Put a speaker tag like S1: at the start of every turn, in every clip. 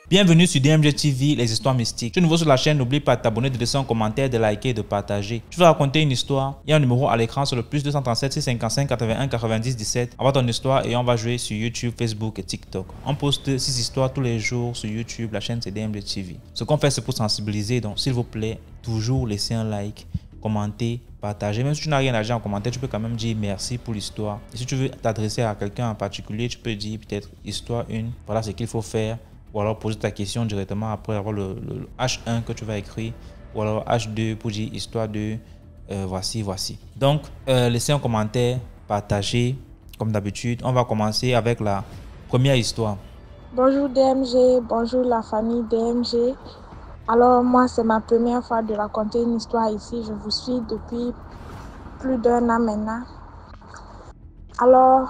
S1: Bienvenue sur DMG TV, les histoires mystiques. Si tu es nouveau sur la chaîne, n'oublie pas de t'abonner, de laisser un commentaire, de liker et de partager. Je vais raconter une histoire. Il y a un numéro à l'écran sur le plus 237 655 81 90 17. Envoie ton histoire et on va jouer sur YouTube, Facebook et TikTok. On poste 6 histoires tous les jours sur YouTube. La chaîne c'est DMG TV. Ce qu'on fait c'est pour sensibiliser. Donc s'il vous plaît, toujours laissez un like, commenter, partager. Même si tu n'as rien à dire en commentaire, tu peux quand même dire merci pour l'histoire. Et si tu veux t'adresser à quelqu'un en particulier, tu peux dire peut-être histoire 1. Voilà ce qu'il faut faire. Ou alors poser ta question directement après avoir le H1 que tu vas écrire. Ou alors H2 pour dire histoire 2. Voici. Donc, laissez un commentaire, partagez comme d'habitude. On va commencer avec la première histoire.
S2: Bonjour DMG, bonjour la famille DMG. Alors moi, c'est ma première fois de raconter une histoire ici. Je vous suis depuis plus d'1 an maintenant. Alors,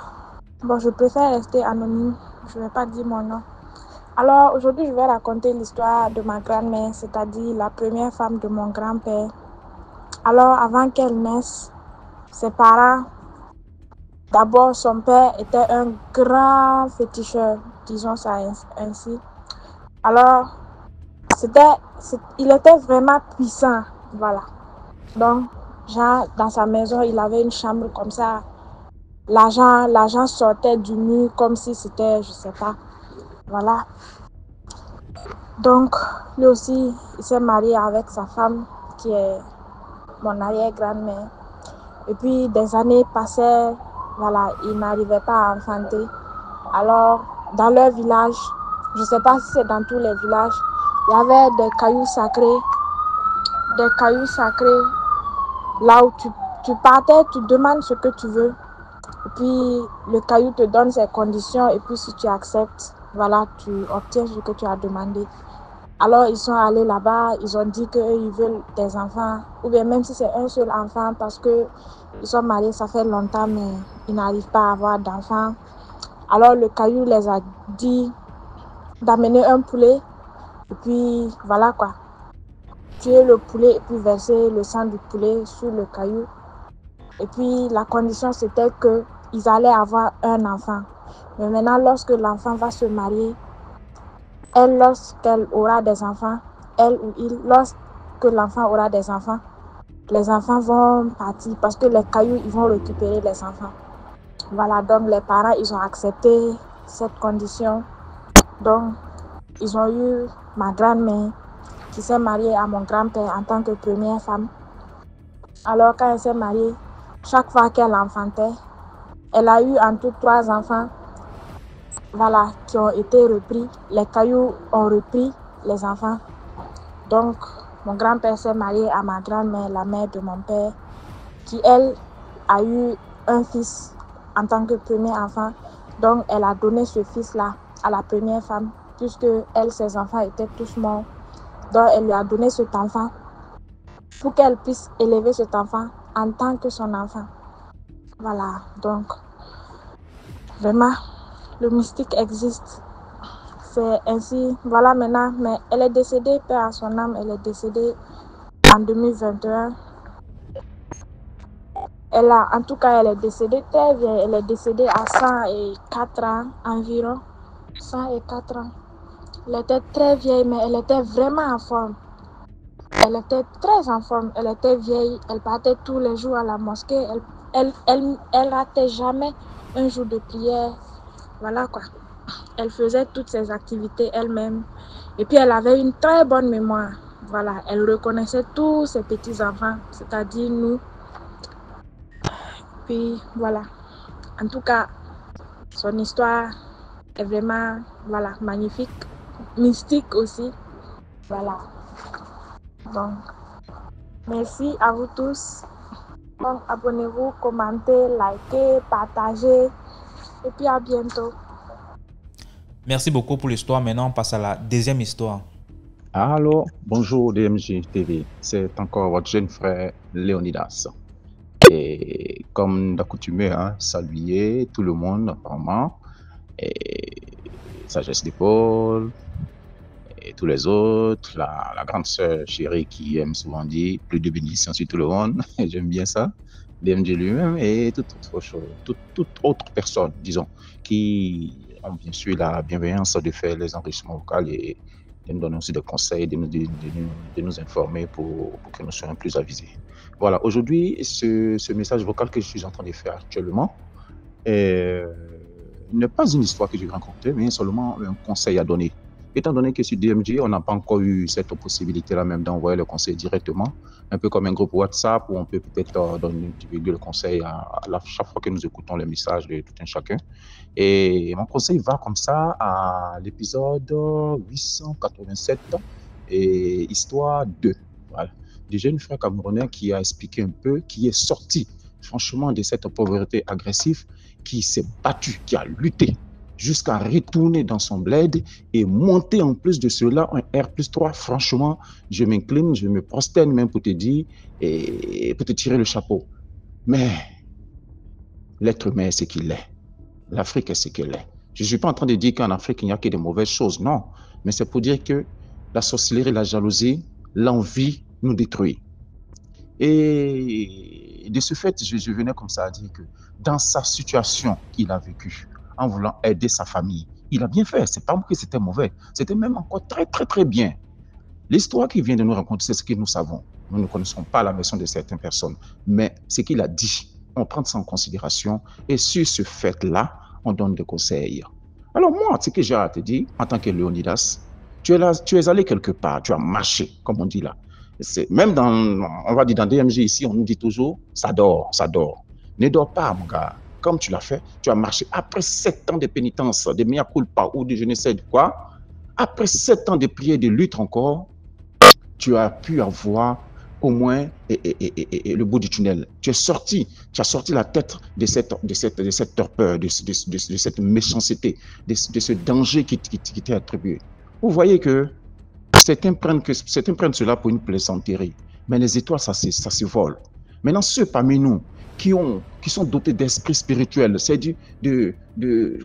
S2: bon, je préfère rester anonyme. Je ne vais pas dire mon nom. Alors aujourd'hui, je vais raconter l'histoire de ma grand-mère, c'est-à-dire la première femme de mon grand-père. Alors avant qu'elle naisse, ses parents, d'abord son père était un grand féticheur, disons ça ainsi. Alors il était vraiment puissant, voilà. Donc genre dans sa maison, il avait une chambre comme ça. L'argent sortait du mur comme si c'était, je sais pas. Voilà. Donc, lui aussi, il s'est marié avec sa femme, qui est mon arrière-grand-mère. Et puis, des années passaient, voilà, il n'arrivait pas à enfanter. Alors, dans leur village, je ne sais pas si c'est dans tous les villages, il y avait des cailloux sacrés. Des cailloux sacrés, là où tu partais, tu demandes ce que tu veux. Et puis, le caillou te donne ses conditions. Et puis, si tu acceptes, voilà, tu obtiens ce que tu as demandé. Alors, ils sont allés là-bas, ils ont dit qu'ils veulent des enfants. Ou bien même si c'est un seul enfant, parce qu'ils sont mariés, ça fait longtemps, mais ils n'arrivent pas à avoir d'enfants. Alors, le caillou les a dit d'amener un poulet. Et puis, voilà quoi. Tuer le poulet et puis verser le sang du poulet sur le caillou. Et puis, la condition, c'était qu'ils allaient avoir un enfant. Mais maintenant, lorsque l'enfant va se marier, elle, lorsqu'elle aura des enfants, elle ou il, lorsque l'enfant aura des enfants, les enfants vont partir parce que les cailloux, ils vont récupérer les enfants. Voilà, donc les parents, ils ont accepté cette condition. Donc, ils ont eu ma grand-mère qui s'est mariée à mon grand-père en tant que première femme. Alors, quand elle s'est mariée, chaque fois qu'elle enfantait, elle a eu en tout 3 enfants. Voilà, qui ont été repris. Les cailloux ont repris les enfants. Donc, mon grand-père s'est marié à ma grand-mère, la mère de mon père, qui, elle, a eu un fils en tant que premier enfant. Donc, elle a donné ce fils-là à la première femme, puisque elle, ses enfants étaient tous morts. Donc, elle lui a donné cet enfant pour qu'elle puisse élever cet enfant en tant que son enfant. Voilà, donc, vraiment, le mystique existe. C'est ainsi, voilà maintenant, mais elle est décédée, paix à son âme, elle est décédée en 2021. En tout cas, elle est décédée très vieille, elle est décédée à 104 ans environ, 104 ans. Elle était très vieille, mais elle était vraiment en forme. Elle était très en forme, elle était vieille, elle partait tous les jours à la mosquée, elle ratait jamais un jour de prière. Voilà quoi. Elle faisait toutes ses activités elle-même. Et puis elle avait une très bonne mémoire. Voilà, elle reconnaissait tous ses petits-enfants, c'est-à-dire nous. Puis voilà. En tout cas, son histoire est vraiment, voilà, magnifique. Mystique aussi. Voilà. Donc, merci à vous tous. Donc, abonnez-vous, commentez, likez, partagez. Et puis à bientôt.
S1: Merci beaucoup pour l'histoire. Maintenant, on passe à la deuxième histoire.
S3: Allô, bonjour DMG TV, c'est encore votre jeune frère Léonidas. Et comme d'accoutumé, saluer tout le monde, vraiment, et sagesse d'épaule, et tous les autres, la grande sœur chérie qui aime souvent dire plus de bénédictions sur tout le monde, j'aime bien ça. l'IMG lui-même et toute autre personne, disons, qui ont bien sûr la bienveillance de faire les enrichissements vocaux et de nous donner aussi des conseils, de nous informer pour que nous soyons plus avisés. Voilà, aujourd'hui, ce message vocal que je suis en train de faire actuellement n'est pas une histoire que je vais raconter, mais seulement un conseil à donner. Étant donné que sur DMG, on n'a pas encore eu cette possibilité-là même d'envoyer le conseil directement, un peu comme un groupe WhatsApp où on peut peut-être donner le conseil à chaque fois que nous écoutons les messages de tout un chacun. Et mon conseil va comme ça à l'épisode 887 et histoire 2. Voilà. Du jeune frère camerounais qui a expliqué un peu, qui est sorti franchement de cette pauvreté agressive, qui s'est battu, qui a lutté jusqu'à retourner dans son bled et monter en plus de cela un R+3. Franchement, je m'incline, je me prosterne même pour te dire et pour te tirer le chapeau. Mais l'être humain est ce qu'il est. L'Afrique est ce qu'elle est. Je ne suis pas en train de dire qu'en Afrique, il n'y a que des mauvaises choses. Non. Mais c'est pour dire que la sorcellerie, la jalousie, l'envie nous détruit. Et de ce fait, je venais comme ça à dire que dans sa situation qu'il a vécue, en voulant aider sa famille, il a bien fait. C'est pas que c'était mauvais. C'était même encore très, très, très bien. L'histoire qu'il vient de nous raconter, c'est ce que nous savons. Nous ne connaissons pas la version de certaines personnes. Mais ce qu'il a dit, on prend ça en considération. Et sur ce fait-là, on donne des conseils. Alors moi, ce que j'ai à te dire, en tant que Léonidas, tu es allé quelque part, tu as marché, comme on dit là. Même on va dire dans DMG ici, on nous dit toujours, ça dort, ça dort. Ne dors pas, mon gars. Comme tu l'as fait, tu as marché. Après 7 ans de pénitence, de mea culpa ou de je ne sais quoi, après 7 ans de prière, de lutte encore, tu as pu avoir au moins le bout du tunnel. Tu as sorti la tête de cette torpeur, de cette méchanceté, de ce danger qui t'est attribué. Vous voyez que certains prennent cela pour une plaisanterie, mais les étoiles, ça se vole. Maintenant, ceux parmi nous qui sont dotés d'esprit spirituel, c'est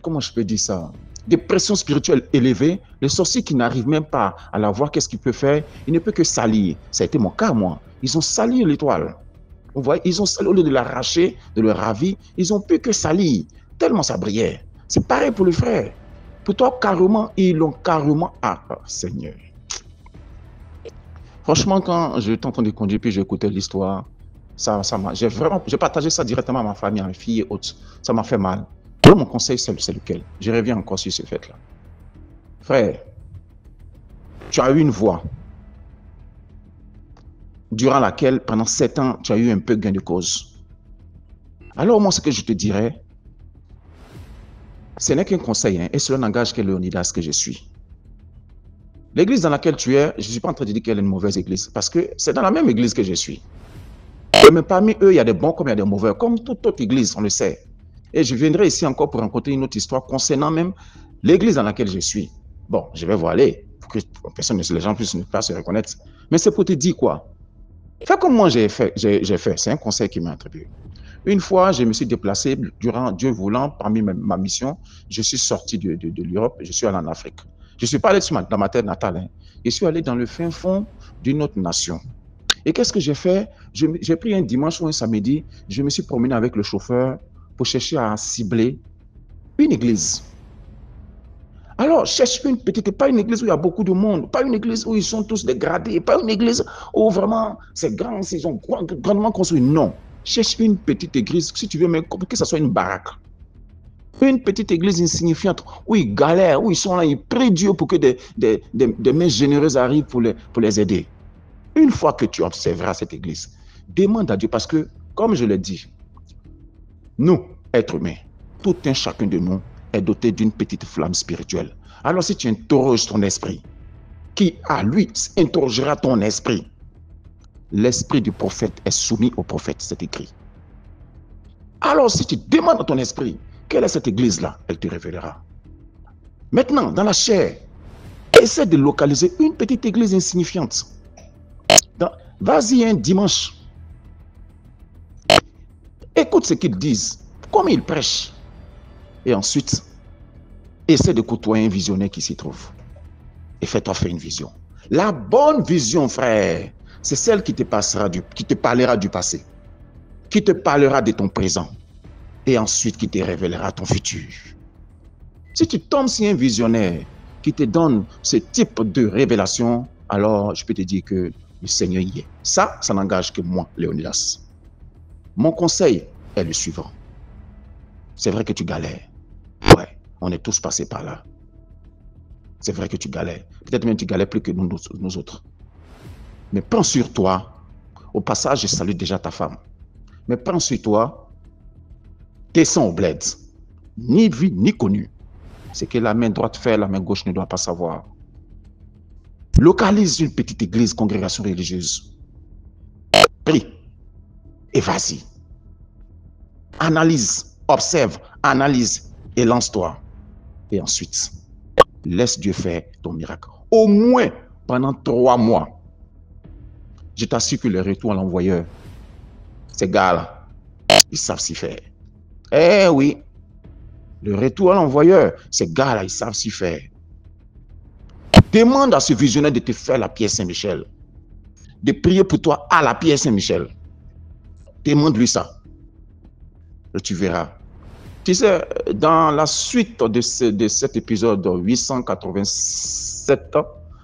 S3: comment je peux dire ça, des pressions spirituelles élevées, les sorciers qui n'arrivent même pas à la voir, qu'est-ce qu'ils peuvent faire? Il ne peut que salir. Ça a été mon cas, moi. Ils ont sali l'étoile. Vous voyez, ils ont sali, au lieu de l'arracher, de le ravir, ils ont pu que salir, tellement ça brillait. C'est pareil pour le frère. Pour toi, carrément, ils l'ont carrément... Ah, Seigneur. Franchement, quand j'étais en train de conduire, puis j'écoutais l'histoire, j'ai partagé ça directement à ma famille, à mes filles et autres. Ça m'a fait mal. Alors, mon conseil, c'est lequel? Je reviens encore sur ce fait-là. Frère, tu as eu une voix durant laquelle, pendant 7 ans, tu as eu un peu gain de cause. Alors, moi, ce que je te dirais, ce n'est qu'un conseil, et cela n'engage que Léonidas que je suis. L'église dans laquelle tu es, je ne suis pas en train de dire qu'elle est une mauvaise église, parce que c'est dans la même église que je suis. Mais parmi eux, il y a des bons comme il y a des mauvais, comme toute autre église, on le sait. Et je viendrai ici encore pour raconter une autre histoire concernant même l'église dans laquelle je suis. Bon, je vais voir aller, pour que les gens puissent ne pas se reconnaître. Mais c'est pour te dire quoi? Fais comme moi j'ai fait. C'est un conseil qui m'a attribué. Une fois, je me suis déplacé, durant Dieu voulant, parmi ma mission, je suis sorti de l'Europe, je suis allé en Afrique. Je ne suis pas allé dans ma terre natale, hein. Je suis allé dans le fin fond d'une autre nation. Et qu'est-ce que j'ai fait? J'ai pris un dimanche ou un samedi, je me suis promené avec le chauffeur pour chercher à cibler une église. Alors, cherche une petite, pas une église où il y a beaucoup de monde, pas une église où ils sont tous dégradés, pas une église où vraiment c'est grand, ils ont grandement construit. Non. Cherche une petite église, si tu veux, mais que ce soit une baraque. Une petite église insignifiante où ils galèrent, où ils sont là, ils prient Dieu pour que des mains généreuses arrivent pour les aider. Une fois que tu observeras cette église, demande à Dieu, parce que, comme je l'ai dit, nous, êtres humains, tout un chacun de nous est doté d'une petite flamme spirituelle. Alors si tu interroges ton esprit, qui à lui interrogera ton esprit, l'esprit du prophète est soumis au prophète, c'est écrit. Alors si tu demandes à ton esprit, quelle est cette église-là? Elle te révélera. Maintenant, dans la chair, essaie de localiser une petite église insignifiante. Vas-y un dimanche. Écoute ce qu'ils disent, comment ils prêchent. Et ensuite, essaie de côtoyer un visionnaire qui s'y trouve. Et fais-toi faire une vision. La bonne vision, frère, c'est celle qui te parlera du passé. qui te parlera de ton présent et ensuite qui te révélera ton futur. Si tu tombes sur un visionnaire qui te donne ce type de révélation, alors je peux te dire que le Seigneur y est. Ça n'engage que moi, Léonidas. Mon conseil est le suivant. C'est vrai que tu galères. Ouais, on est tous passés par là. C'est vrai que tu galères. Peut-être même tu galères plus que nous autres. Mais prends sur toi. Au passage, je salue déjà ta femme. Mais prends sur toi. Descends au bled. Ni vu, ni connu. Ce que la main droite fait, la main gauche ne doit pas savoir. Localise une petite église, congrégation religieuse. Prie et vas-y. Analyse, observe, analyse et lance-toi. Et ensuite, laisse Dieu faire ton miracle. Au moins pendant 3 mois. Je t'assure que le retour à l'envoyeur, ces gars-là, ils savent s'y faire. Eh oui, le retour à l'envoyeur, ces gars-là, ils savent s'y faire. Demande à ce visionnaire de te faire la pierre Saint-Michel. De prier pour toi à la pierre Saint-Michel. Demande-lui ça. Et tu verras. Tu sais, dans la suite de cet épisode 887,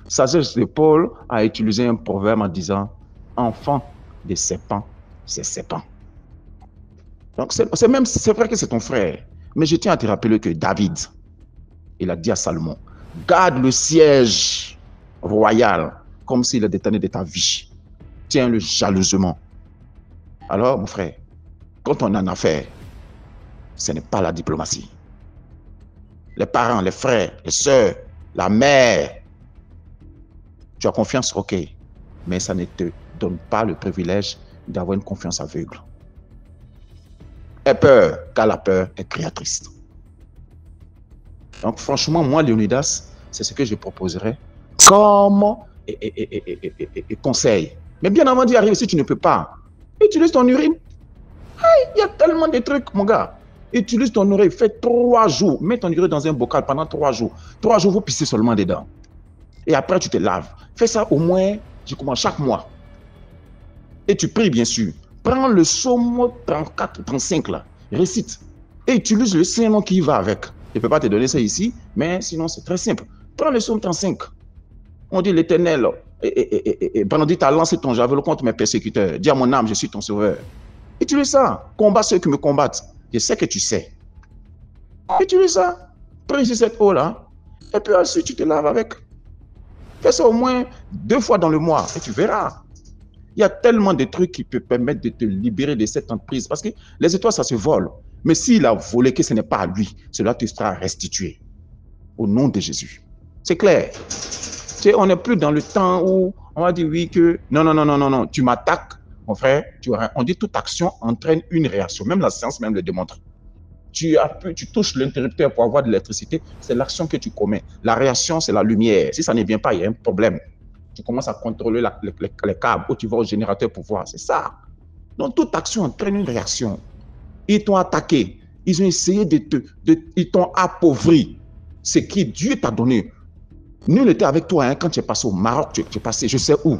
S3: Sagesse de Paul a utilisé un proverbe en disant « Enfant des serpents, c'est serpent ». Donc, c'est vrai que c'est ton frère. Mais je tiens à te rappeler que David, il a dit à Salomon, garde le siège royal comme s'il est détenu de ta vie. Tiens-le jalousement. Alors, mon frère, quand on en a affaire, ce n'est pas la diplomatie. Les parents, les frères, les sœurs, la mère, tu as confiance, ok, mais ça ne te donne pas le privilège d'avoir une confiance aveugle. Aie peur, car la peur est créatrice. Donc franchement, moi, Léonidas, c'est ce que je proposerais comme conseil. Mais bien avant d'y arriver, si tu ne peux pas, utilise ton urine. Il y a tellement de trucs, mon gars. Utilise ton oreille, fais 3 jours. Mets ton urine dans un bocal pendant 3 jours. 3 jours, vous pissez seulement dedans. Et après, tu te laves. Fais ça au moins, je commence chaque mois. Et tu pries, bien sûr. Prends le psaume 34, 35, là. Récite. Et utilise le Saint-Nom qui va avec. Je ne peux pas te donner ça ici, mais sinon, c'est très simple. Prends le psaume 35. On dit l'Éternel, Brandis t'a lancé ton javelot contre mes persécuteurs. Dis à mon âme, je suis ton sauveur. Utilise ça. Combat ceux qui me combattent. Je sais que tu sais. Utilise ça. Prie sur cette eau-là. Et puis ensuite, tu te laves avec. Fais ça au moins 2 fois dans le mois. Et tu verras. Il y a tellement de trucs qui peuvent permettre de te libérer de cette emprise. Parce que les étoiles, ça se vole. Mais s'il a volé, que ce n'est pas à lui, cela te sera restitué. Au nom de Jésus. C'est clair. Tu sais, on n'est plus dans le temps où on va dire oui que non, tu m'attaques, mon frère. On dit toute action entraîne une réaction. Même la science même le démontre. Tu touches l'interrupteur pour avoir de l'électricité, c'est l'action que tu commets. La réaction, c'est la lumière. Si ça ne vient pas, il y a un problème. Tu commences à contrôler les câbles ou tu vas au générateur pour voir. C'est ça. Donc, toute action entraîne une réaction. Ils t'ont attaqué. Ils ont essayé ils t'ont appauvri. Ce que Dieu t'a donné. Nul n'était avec toi hein, quand tu es passé au Maroc, tu es passé, je sais où.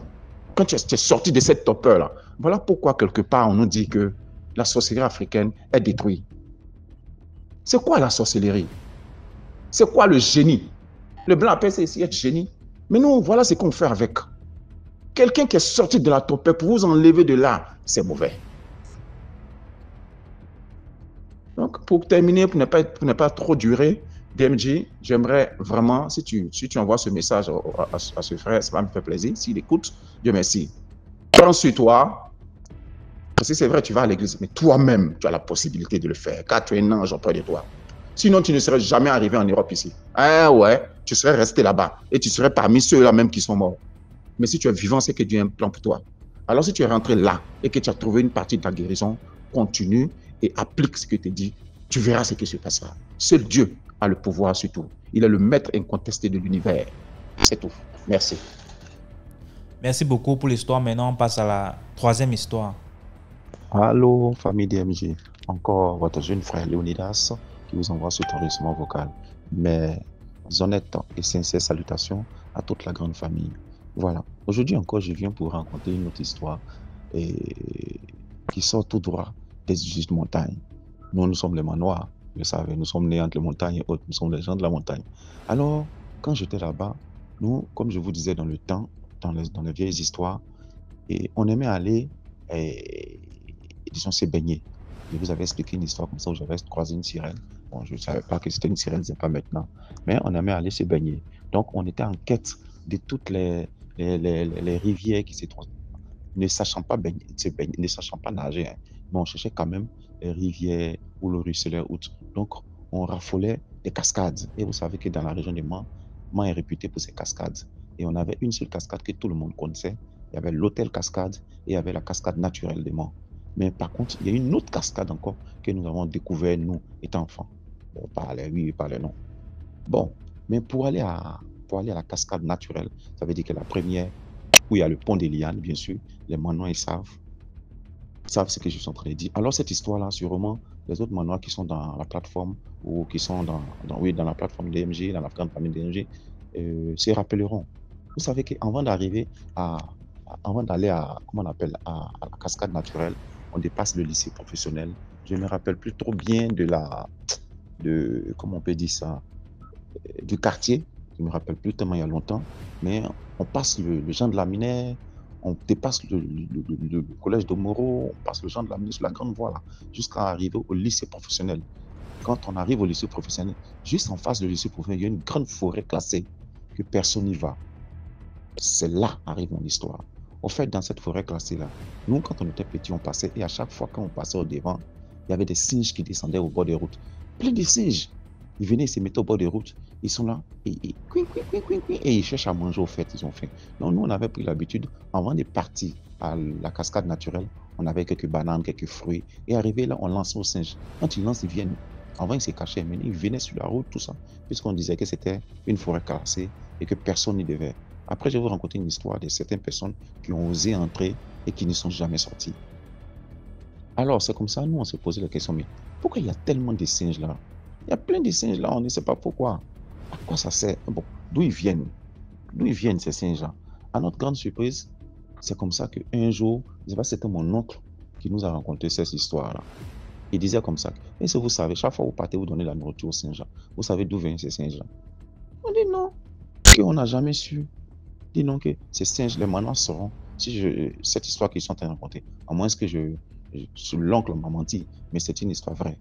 S3: Quand tu es sorti de cette torpeur-là. Voilà pourquoi, quelque part, on nous dit que la sorcellerie africaine est détruite. C'est quoi la sorcellerie? C'est quoi le génie? Le blanc appelle ça ici être génie. Mais nous, voilà ce qu'on fait avec. Quelqu'un qui est sorti de la torpeur pour vous enlever de là, c'est mauvais. Donc, pour terminer, pour ne pas trop durer, DMJ, j'aimerais vraiment, si tu envoies ce message à ce frère, ça va me faire plaisir. S'il écoute, Dieu merci. Prends sur toi. Parce que c'est vrai, tu vas à l'église, mais toi-même, tu as la possibilité de le faire, car tu es un ange auprès de toi. Sinon, tu ne serais jamais arrivé en Europe ici. Ah ouais, tu serais resté là-bas et tu serais parmi ceux-là même qui sont morts. Mais si tu es vivant, c'est que Dieu a un plan pour toi. Alors, si tu es rentré là et que tu as trouvé une partie de ta guérison, continue et applique ce que tu dis, tu verras ce qui se passera. Seul Dieu a le pouvoir sur tout. Il est le maître incontesté de l'univers. C'est tout. Merci.
S1: Merci beaucoup pour l'histoire. Maintenant, on passe à la 3e histoire.
S3: Allô, famille DMJ. Encore votre jeune frère Léonidas qui vous envoie ce enregistrement vocal. Mes honnêtes et sincères salutations à toute la grande famille. Voilà. Aujourd'hui encore, je viens pour raconter une autre histoire qui sort tout droit des juste montagnes. Nous sommes les Manois, vous le savez, nous sommes nés entre les montagnes et autres, nous sommes les gens de la montagne. Alors, quand j'étais là-bas, nous, comme je vous disais dans le temps, dans les vieilles histoires, et on aimait aller, disons, se baigner. Je vous avais expliqué une histoire comme ça où j'avais croisé une sirène. Bon, je ne savais pas que c'était une sirène, c'est pas maintenant. Mais on aimait aller se baigner. Donc, on était en quête de toutes les rivières qui se trouvent, ne sachant pas baigner, ne sachant pas nager, hein. Mais on cherchait quand même les rivières ou le ruisselet. Donc, on raffolait des cascades. Et vous savez que dans la région de Mans, Mans est réputé pour ses cascades. Et on avait une seule cascade que tout le monde connaissait. Il y avait l'hôtel Cascade et il y avait la cascade naturelle de Mans. Mais par contre, il y a une autre cascade encore que nous avons découvert, nous, étant enfants. Bon, par les oui, par les non. Bon, mais pour aller à la cascade naturelle, ça veut dire que la première, où il y a le pont des Lianes, bien sûr, les Manois, ils savent ce que je suis en train de dire. Alors, cette histoire-là, sûrement, les autres Manois qui sont dans la plateforme ou qui sont oui, dans la plateforme DMG, dans la grande famille DMG, se rappelleront. Vous savez qu'avant d'arriver avant d'aller comment on appelle, à la cascade naturelle, on dépasse le lycée professionnel. Je ne me rappelle plus trop bien comment on peut dire ça, du quartier. Je ne me rappelle plus tellement il y a longtemps, mais on passe le Jean de la Minère, on dépasse le collège de Moreau, on passe le Jean de la Minère sur la grande voie là, jusqu'à arriver au lycée professionnel. Quand on arrive au lycée professionnel, juste en face du lycée professionnel, il y a une grande forêt classée que personne n'y va. C'est là arrive mon histoire. Au fait, dans cette forêt classée-là, nous, quand on était petits, on passait, et à chaque fois quand on passait au devant, il y avait des singes qui descendaient au bord des routes. Plein de singes. Ils venaient, ils se mettaient au bord des routes. Ils sont là, et ils cherchent à manger, au fait, ils ont faim. Donc, nous, on avait pris l'habitude, avant de partir à la cascade naturelle, on avait quelques bananes, quelques fruits, et arrivé là, on lançait aux singes. Quand ils lancent, ils viennent. Avant, ils se cachaient, mais ils venaient sur la route, tout ça, puisqu'on disait que c'était une forêt classée et que personne n'y devait. Après, je vais vous raconter une histoire de certaines personnes qui ont osé entrer et qui ne sont jamais sorties. Alors, c'est comme ça, nous, on se posait la question, mais pourquoi il y a tellement de singes là? Il y a plein de singes là, on ne sait pas pourquoi. À quoi ça sert? Bon, d'où ils viennent? D'où ils viennent ces singes-là? À notre grande surprise, c'est comme ça qu'un jour, je ne sais pas si c'était mon oncle qui nous a raconté cette histoire-là. Il disait comme ça, est-ce que vous savez, chaque fois que vous partez, vous donnez la nourriture aux singes-là. Vous savez d'où viennent ces singes-là? On dit non, qu'on n'a jamais su. Dis donc que ces singes, les Manois seront, cette histoire qu'ils sont en train de raconter, à moins que l'oncle m'a menti, mais c'est une histoire vraie.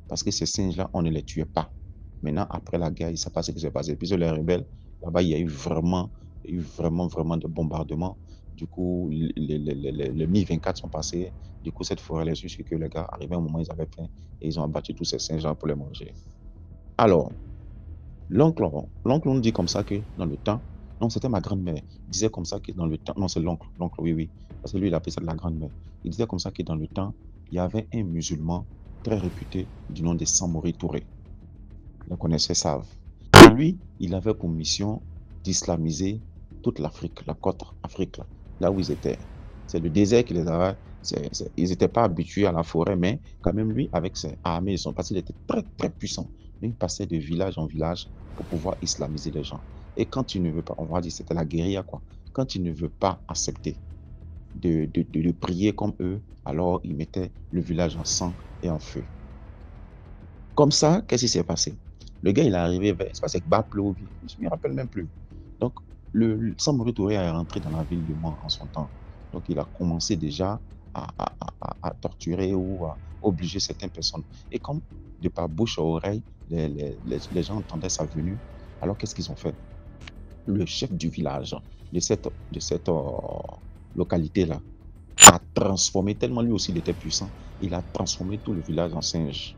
S3: Parce que ces singes-là, on ne les tuait pas. Maintenant, après la guerre, il ne sait pas ce qui s'est passé. Puis les rebelles, là-bas, il y a eu vraiment de bombardements. Du coup, les Mi-24 sont passés. Du coup, cette forêt, jusqu'à que les gars arrivaient à un moment, ils avaient faim et ils ont abattu tous ces singes-là pour les manger. Alors, l'oncle nous dit comme ça que dans le temps, non, c'était ma grand-mère, il disait comme ça que dans le temps, non, c'est l'oncle, oui, parce que lui, il appelait ça de la grand-mère. Il disait comme ça que dans le temps, il y avait un musulman très réputé du nom de Samori Touré. Les connaisseurs savent. Et lui, il avait pour mission d'islamiser toute l'Afrique, la côte Afrique, là où ils étaient. C'est le désert qui les avait. Ils n'étaient pas habitués à la forêt, mais quand même, lui, avec ses armées, ils sont passés, il était très, très puissant. Il passait de village en village pour pouvoir islamiser les gens. Et quand il ne veut pas, on va dire c'était la guérilla, quoi. Quand il ne veut pas accepter de prier comme eux, alors il mettait le village en sang et en feu. Comme ça, qu'est-ce qui s'est passé? Le gars, il est arrivé vers, c'est pas c'est Baplo, je ne me rappelle même plus. Donc, Samori Touré est rentré dans la ville de Mans en son temps. Donc, il a commencé déjà à torturer ou à obliger certaines personnes. Et comme de par bouche à oreille, les gens entendaient sa venue, alors qu'est-ce qu'ils ont fait? Le chef du village de cette localité-là a transformé, tellement lui aussi il était puissant, il a transformé tout le village en singe.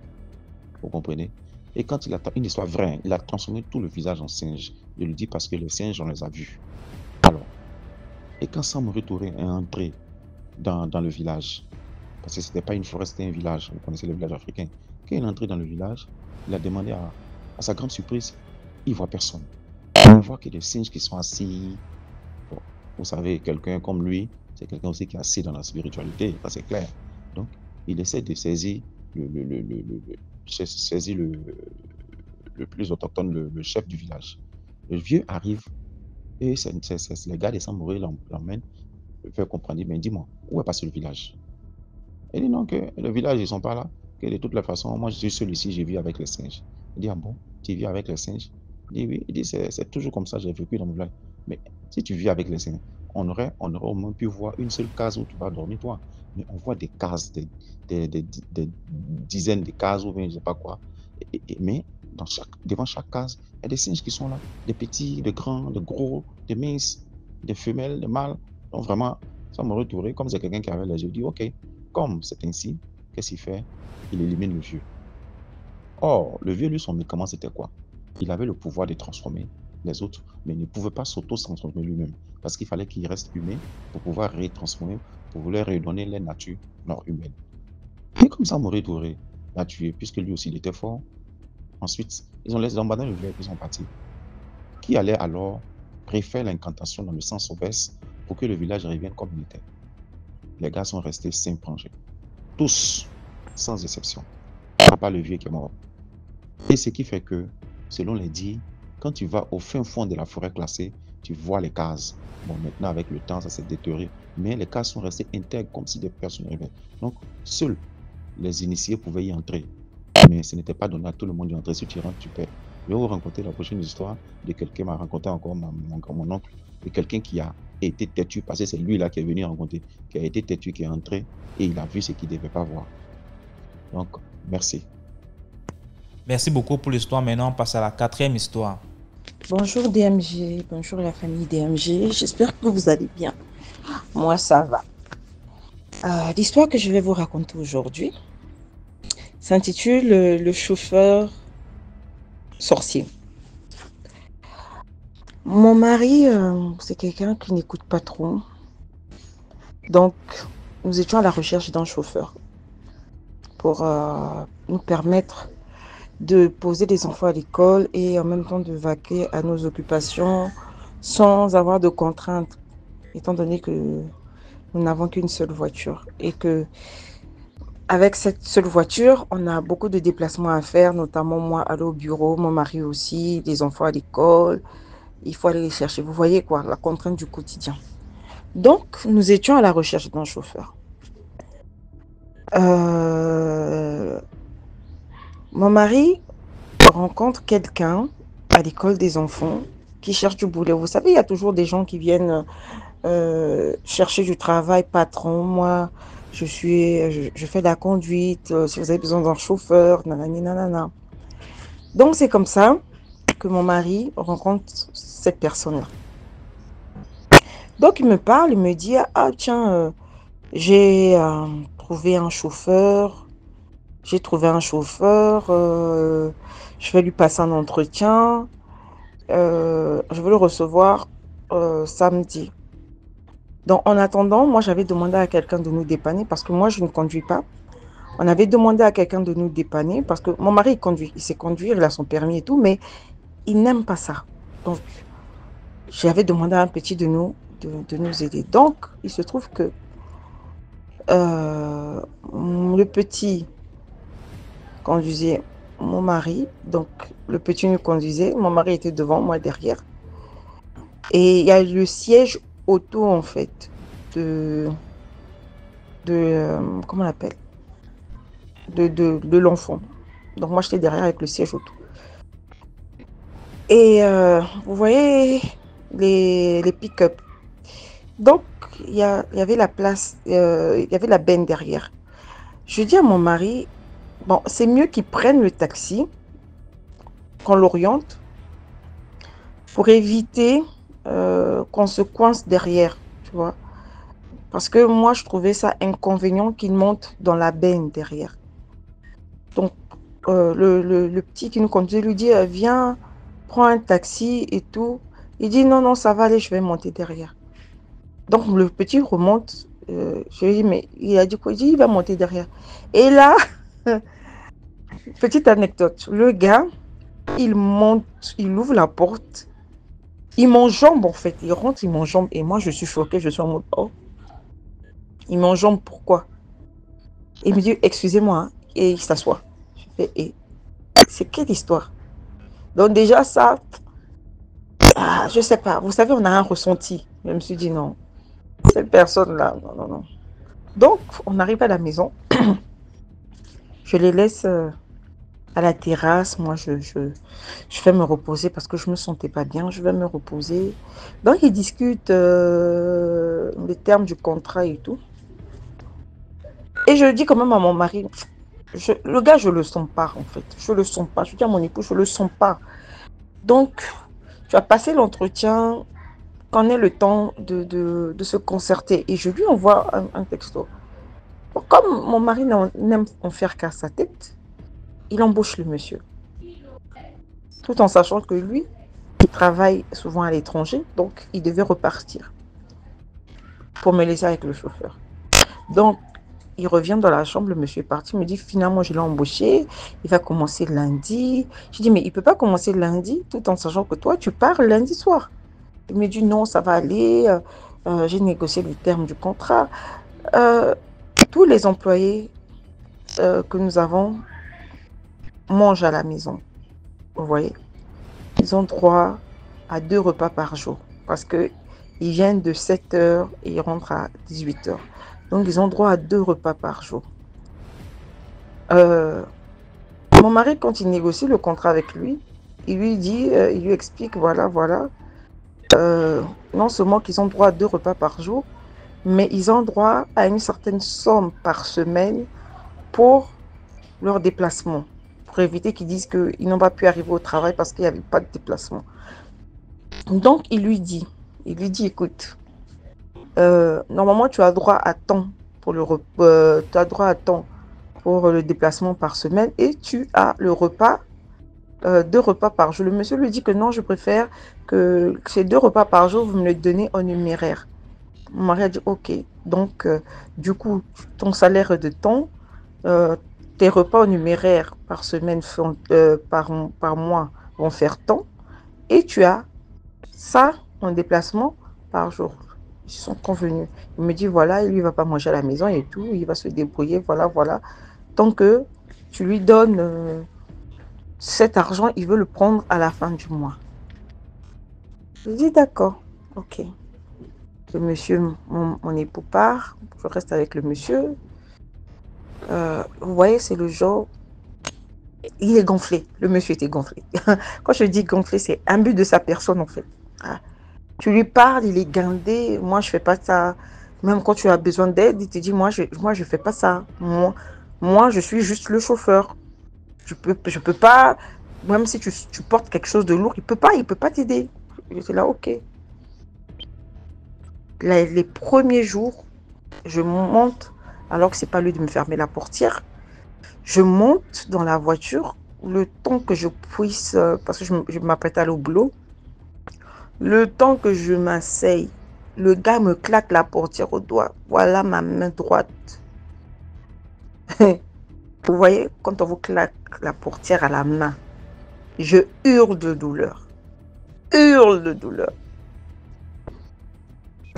S3: Vous comprenez? Et quand il a une histoire vraie, il a transformé tout le visage en singe. Je le dis parce que les singes, on les a vus. Alors, et quand Samori Touré est entré dans le village, parce que ce n'était pas une forêt, c'était un village, vous connaissez le village africain. Quand il est entré dans le village, il a demandé à sa grande surprise, il ne voit personne. Il ne voit que des singes qui sont assis. Bon, vous savez, quelqu'un comme lui, c'est quelqu'un aussi qui est assis dans la spiritualité, ça c'est clair. Donc, il essaie de saisir le plus autochtone, le chef du village. Le vieux arrive et les gars des Samori l'emmènent, le fait comprendre, mais dis-moi, où est passé le village? Il dit non, que le village, ils sont pas là. Que de toute la façon, moi, je suis seul ici, j'ai vu avec les singes. Il dit, ah bon, tu vis avec les singes? Il dit, oui. Il dit, c'est toujours comme ça, j'ai vécu dans mon village. Mais si tu vis avec les singes, on aurait au moins pu voir une seule case où tu vas dormir, toi. Mais on voit des cases, des dizaines de cases ou bien je sais pas quoi. Mais devant chaque case, il y a des singes qui sont là. Des petits, des grands, des gros, des minces, des femelles, des mâles. Donc vraiment, ça me retourné. Comme c'est quelqu'un qui avait les yeux, je dis, ok, comme c'est ainsi, qu'est-ce qu'il fait? Il élimine le vieux. Or, le vieux, lui, son médicament, c'était quoi? Il avait le pouvoir de transformer les autres, mais il ne pouvait pas s'auto-transformer lui-même. Parce qu'il fallait qu'il reste humain pour pouvoir retransformer, pour leur redonner la nature non humaine. Et comme ça, Maurice Touré l'a tué, puisque lui aussi, il était fort. Ensuite, ils ont laissé abandonner le village et ils sont partis. Qui allait alors refaire l'incantation dans le sens inverse pour que le village revienne comme il était? Les gars sont restés simple-rangés. Tous, sans exception. À part le vieux qui est mort. Et ce qui fait que, selon les dires, quand tu vas au fin fond de la forêt classée, tu vois les cases. Bon, maintenant, avec le temps, ça s'est détérioré. Mais les cases sont restées intègres comme si des personnes arrivaient. Donc, seuls les initiés pouvaient y entrer. Mais ce n'était pas donné à tout le monde d'y entrer. Si tu rentres, tu perds. Je vais vous raconter la prochaine histoire de quelqu'un m'a raconté encore mon oncle, de quelqu'un qui a été têtu, parce que c'est lui là qui est venu raconter, qui a été têtu, qui est entré et il a vu ce qu'il ne devait pas voir. Donc, merci.
S1: Merci beaucoup pour l'histoire. Maintenant, on passe à la 4e histoire.
S4: Bonjour DMG, bonjour la famille DMG, j'espère que vous allez bien. Moi, ça va. L'histoire que je vais vous raconter aujourd'hui s'intitule Le chauffeur sorcier. Mon mari, c'est quelqu'un qui n'écoute pas trop. Donc, nous étions à la recherche d'un chauffeur pour nous permettre de poser des enfants à l'école et en même temps de vaquer à nos occupations sans avoir de contraintes, étant donné que nous n'avons qu'une seule voiture et que avec cette seule voiture, on a beaucoup de déplacements à faire, notamment moi aller au bureau, mon mari aussi, les enfants à l'école, il faut aller les chercher. Vous voyez quoi, la contrainte du quotidien. Donc, nous étions à la recherche d'un chauffeur. Mon mari rencontre quelqu'un à l'école des enfants qui cherche du boulot. Vous savez, il y a toujours des gens qui viennent chercher du travail, patron. Moi, je fais de la conduite. Si vous avez besoin d'un chauffeur, nanani, nanana. Donc, c'est comme ça que mon mari rencontre cette personne-là. Donc, il me parle, il me dit, ah tiens, j'ai trouvé un chauffeur. Je vais lui passer un entretien. Je vais le recevoir samedi. Donc, en attendant, moi, j'avais demandé à quelqu'un de nous dépanner parce que moi, je ne conduis pas. On avait demandé à quelqu'un de nous dépanner parce que mon mari, il conduit. Il sait conduire, il a son permis et tout, mais il n'aime pas ça. Donc, j'avais demandé à un petit de nous aider. Donc, il se trouve que le petit conduisait mon mari. Donc, le petit nous conduisait. Mon mari était devant, moi derrière. Et il y a le siège auto, en fait, comment on appelle, de l'enfant. Donc, moi, j'étais derrière avec le siège auto. Et vous voyez les pick-up. Donc, il y avait la place, il y avait la benne derrière. Je dis à mon mari, bon, c'est mieux qu'il prenne le taxi, qu'on l'oriente, pour éviter qu'on se coince derrière, tu vois. Parce que moi, je trouvais ça inconvénient qu'il monte dans la benne derrière. Donc, le petit qui nous conduisait lui dit, viens, prends un taxi et tout. Il dit, non, non, ça va aller, je vais monter derrière. Donc, le petit remonte. Je lui dis, mais il a dit quoi? Il dit, il va monter derrière. Et là, petite anecdote, le gars, il monte, il ouvre la porte, il m'enjambe en fait, il rentre, il m'enjambe. Et moi, je suis choquée, je suis en mode, oh, il m'enjambe, pourquoi? Il me dit, excusez-moi, hein, et il s'assoit. Je fais, et c'est quelle histoire? Donc déjà, ça, je sais pas, vous savez, on a un ressenti. Je me suis dit, non, cette personne-là, non, non, non. Donc, on arrive à la maison. Je les laisse à la terrasse. Moi, je vais me reposer parce que je me sentais pas bien. Je vais me reposer. Donc, ils discutent les termes du contrat et tout. Et je dis quand même à mon mari, le gars, je le sens pas en fait. Je le sens pas. Je dis à mon époux, je le sens pas. Donc, tu as passé l'entretien. Qu'en est le temps de se concerter? Et je lui envoie un texto. Bon, comme mon mari n'aime en faire qu'à sa tête, il embauche le monsieur. Tout en sachant que lui, il travaille souvent à l'étranger, donc il devait repartir pour me laisser avec le chauffeur. Donc, il revient dans la chambre, le monsieur est parti, il me dit finalement je l'ai embauché, il va commencer lundi. Je dis mais il ne peut pas commencer lundi tout en sachant que toi tu pars lundi soir. Il me dit non, ça va aller, j'ai négocié les termes du contrat. Tous les employés que nous avons mangent à la maison, vous voyez. Ils ont droit à 2 repas par jour parce qu'ils viennent de 7 h et ils rentrent à 18 h. Donc, ils ont droit à 2 repas par jour. Mon mari, quand il négocie le contrat avec lui, il lui dit, il lui explique, voilà, non seulement qu'ils ont droit à 2 repas par jour, mais ils ont droit à une certaine somme par semaine pour leur déplacement, pour éviter qu'ils disent qu'ils n'ont pas pu arriver au travail parce qu'il n'y avait pas de déplacement. Donc, il lui dit, écoute, normalement, tu as droit à temps pour tu as droit à temps pour le déplacement par semaine et tu as le repas, 2 repas par jour. Le monsieur lui dit que non, je préfère que ces 2 repas par jour, vous me les donnez en numéraire. Mon mari a dit ok. Donc, du coup, ton salaire de temps, tes repas en numéraire par semaine, par mois vont faire tant et tu as ça en déplacement par jour. Ils sont convenus. Il me dit voilà, lui il va pas manger à la maison et tout, il va se débrouiller, voilà. Tant que tu lui donnes cet argent, il veut le prendre à la fin du mois. Je dis d'accord, ok. Le monsieur, mon époux part, je reste avec le monsieur. Vous voyez, c'est le genre, il est gonflé, le monsieur était gonflé. Quand je dis gonflé, c'est imbu de sa personne en fait. Tu lui parles, il est guindé, moi je fais pas ça. Même quand tu as besoin d'aide, il te dit moi je fais pas ça. Moi je suis juste le chauffeur. Je peux pas, même si tu portes quelque chose de lourd, il peut pas t'aider. J'étais là, ok. Les premiers jours, je monte, alors que c'est pas lui de me fermer la portière. Je monte dans la voiture, le temps que je puisse, parce que je m'apprête à aller au boulot, le temps que je m'asseye, le gars me claque la portière au doigt. Voilà ma main droite. Vous voyez, quand on vous claque la portière à la main, je hurle de douleur. Hurle de douleur.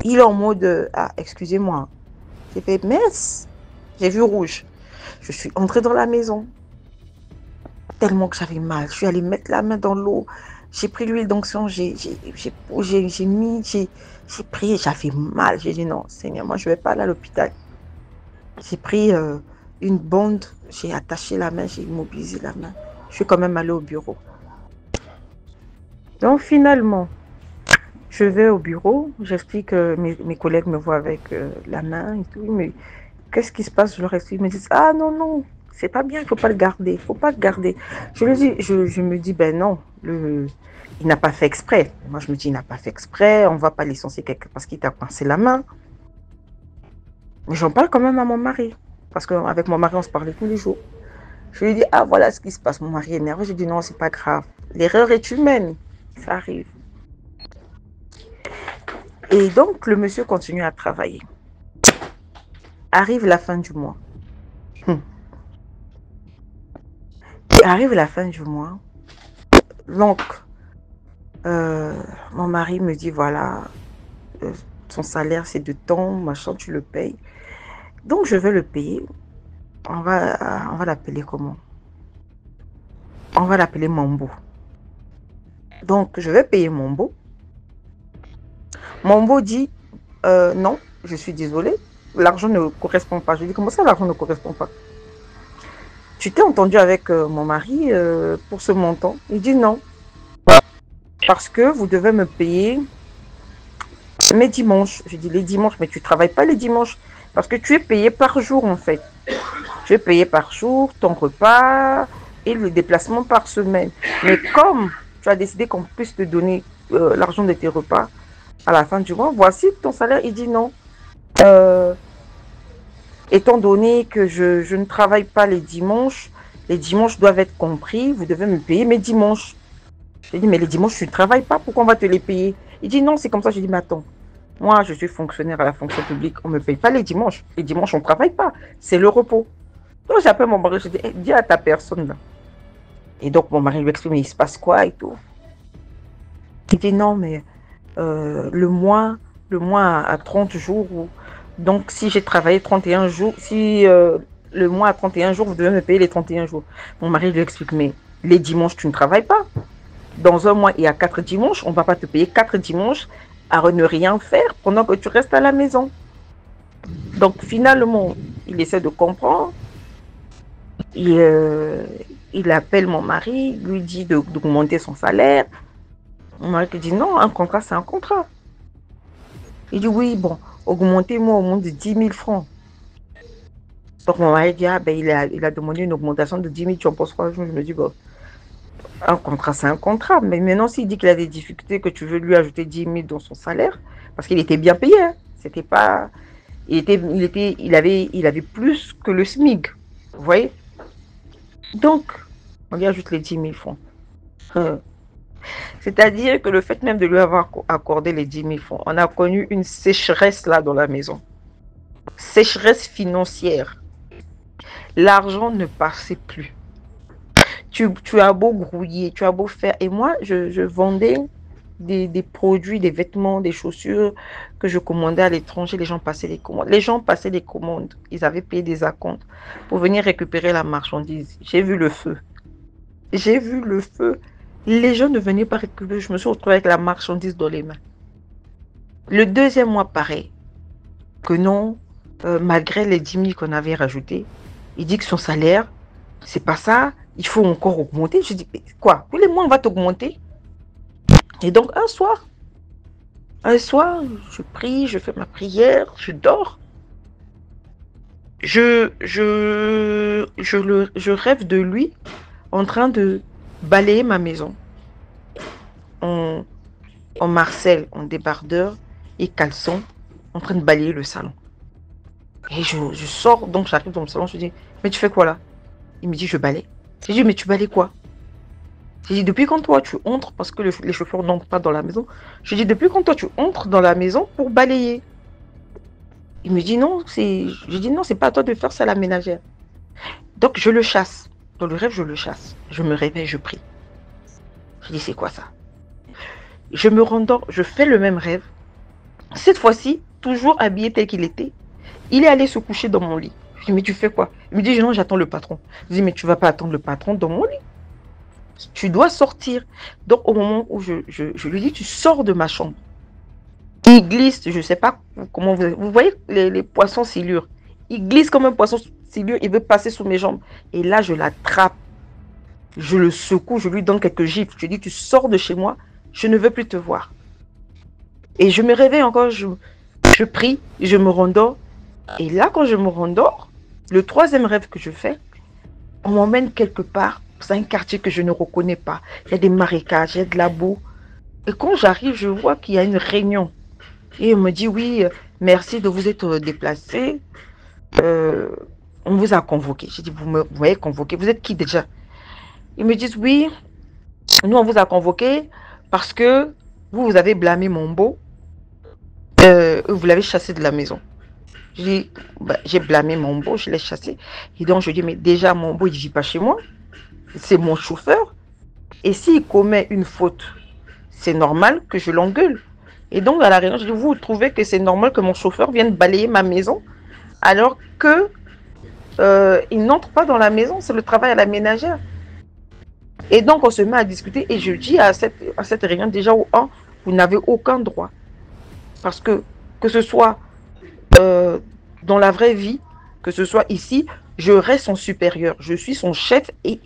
S4: Il est en mode, ah, excusez-moi. J'ai fait, mince, j'ai vu rouge. Je suis entrée dans la maison. Tellement que j'avais mal. Je suis allée mettre la main dans l'eau. J'ai pris l'huile d'onction, j'ai prié, j'avais mal. J'ai dit non, Seigneur, moi je ne vais pas aller à l'hôpital. J'ai pris une bande, j'ai attaché la main, j'ai immobilisé la main. Je suis quand même allée au bureau. Donc finalement, je vais au bureau, j'explique, mes collègues me voient avec la main et tout, mais qu'est-ce qui se passe? Je leur explique, ils me disent, ah non, c'est pas bien, il ne faut pas le garder, je me dis, ben non, il n'a pas fait exprès. Moi, je me dis, il n'a pas fait exprès, on ne va pas licencier quelqu'un parce qu'il t'a coincé la main. Mais j'en parle quand même à mon mari, parce qu'avec mon mari, on se parlait tous les jours. Je lui dis, ah voilà ce qui se passe, mon mari est énervé. Je dis, non, c'est pas grave, l'erreur est humaine, ça arrive. Et donc, le monsieur continue à travailler. Arrive la fin du mois. Arrive la fin du mois. Donc, mon mari me dit, voilà, son salaire c'est de temps, machin, tu le payes. Donc, je vais le payer. On va l'appeler comment? On va l'appeler Mambo. Donc, je vais payer Mambo. Mambo dit, non, je suis désolée. l'argent ne correspond pas. Je dis, comment ça, l'argent ne correspond pas? Tu t'es entendu avec mon mari pour ce montant? Il dit non. Parce que vous devez me payer mes dimanches. Je dis les dimanches, mais tu ne travailles pas les dimanches. Parce que tu es payé par jour en fait. Tu es payé par jour, ton repas et le déplacement par semaine. Mais comme tu as décidé qu'on puisse te donner l'argent de tes repas à la fin du mois, voici ton salaire. Il dit non. Étant donné que je ne travaille pas les dimanches doivent être compris, vous devez me payer mes dimanches. J'ai dit, mais les dimanches, tu ne travailles pas, pourquoi on va te les payer? Il dit, non, c'est comme ça. J'ai dit, mais attends, moi, je suis fonctionnaire à la fonction publique, on ne me paye pas les dimanches. Les dimanches, on ne travaille pas, c'est le repos. Donc, j'appelle mon mari, je dis, hey, dis à ta personne là. Et donc, mon mari lui explique, mais il se passe quoi et tout. Il dit, non, mais le mois à 30 jours, donc si j'ai travaillé 31 jours, si le mois à 31 jours, vous devez me payer les 31 jours. Mon mari lui explique, mais les dimanches, tu ne travailles pas. Dans un mois, il y a 4 dimanches, on ne va pas te payer 4 dimanches à ne rien faire pendant que tu restes à la maison. Donc finalement, il essaie de comprendre. Il appelle mon mari, lui dit d'augmenter son salaire. Mon mari lui dit non, un contrat, c'est un contrat. Il dit oui, bon, augmentez-moi au moins de 10 000 francs. Donc mon mari dit, ah ben il a demandé une augmentation de 10 000, tu en penses quoi? Je me dis, bon, un contrat, c'est un contrat. Mais maintenant, s'il dit qu'il a des difficultés, que tu veux lui ajouter 10 000 dans son salaire, parce qu'il était bien payé, hein. C'était pas... Il avait plus que le SMIC. Vous voyez? Donc, on lui ajoute les 10 000 francs. C'est-à-dire que le fait même de lui avoir accordé les 10 000 francs, on a connu une sécheresse là dans la maison. Sécheresse financière. L'argent ne passait plus. Tu as beau grouiller, tu as beau faire. Et moi, je vendais des produits, des vêtements, des chaussures que je commandais à l'étranger. Les gens passaient les commandes. Les gens passaient les commandes. Ils avaient payé des acomptes pour venir récupérer la marchandise. J'ai vu le feu. J'ai vu le feu. Les gens ne venaient pas récupérer. Je me suis retrouvée avec la marchandise dans les mains. Le deuxième mois, pareil. Que non, malgré les 10 000 qu'on avait rajoutés, il dit que son salaire, c'est pas ça. Il faut encore augmenter. Je dis, mais quoi? Tous les mois, on va t'augmenter. Et donc, un soir, je prie, je fais ma prière, je dors. Je rêve de lui en train de balayer ma maison. En Marcel, en débardeur et caleçon, en train de balayer le salon. Et je sors, donc j'arrive dans le salon, je dis, mais tu fais quoi là? Il me dit, je balaye. J'ai dit, mais tu balayes quoi? J'ai dit, depuis quand toi tu entres, parce que les chauffeurs n'entrent pas dans la maison, j'ai dit, depuis quand toi tu entres dans la maison pour balayer? Il me dit, non, je dis, non, c'est pas à toi de faire ça, la ménagère. Donc je le chasse. Dans le rêve, je le chasse. Je me réveille, je prie. Je dis, c'est quoi ça? Je me rendors, je fais le même rêve. Cette fois-ci, toujours habillé tel qu'il était, il est allé se coucher dans mon lit. Je dis, mais tu fais quoi? Il me dit, non, j'attends le patron. Je dis, mais tu vas pas attendre le patron dans mon lit. Tu dois sortir. Donc, au moment où je lui dis, tu sors de ma chambre. Il glisse, je ne sais pas comment vous voyez les poissons silures. Il glisse comme un poisson silure, il veut passer sous mes jambes. Et là, je l'attrape. Je le secoue, je lui donne quelques gifles. Je lui dis, tu sors de chez moi, je ne veux plus te voir. Et je me réveille encore, je prie, je me rendors. Et là, quand je me rendors, le troisième rêve que je fais, on m'emmène quelque part. C'est un quartier que je ne reconnais pas. Il y a des marécages, il y a de la boue. Et quand j'arrive, je vois qu'il y a une réunion. Et on me dit, oui, merci de vous être déplacé. On vous a convoqué. J'ai dit, vous m'avez convoqué. Vous êtes qui déjà? Ils me disent, oui, nous on vous a convoqué parce que vous avez blâmé Mombo. Vous l'avez chassé de la maison. J'ai dit, bah, j'ai blâmé Mombo, je l'ai chassé. Et donc je dis, mais déjà Mombo, il ne vit pas chez moi. C'est mon chauffeur. Et s'il commet une faute, c'est normal que je l'engueule. Et donc à la réunion, je dis, vous trouvez que c'est normal que mon chauffeur vienne balayer ma maison alors que il n'entre pas dans la maison, c'est le travail à la ménagère. Et donc on se met à discuter et je dis à cette réunion déjà, vous n'avez aucun droit. Parce que ce soit Dans la vraie vie, que ce soit ici, je reste son supérieur. Je suis son chef et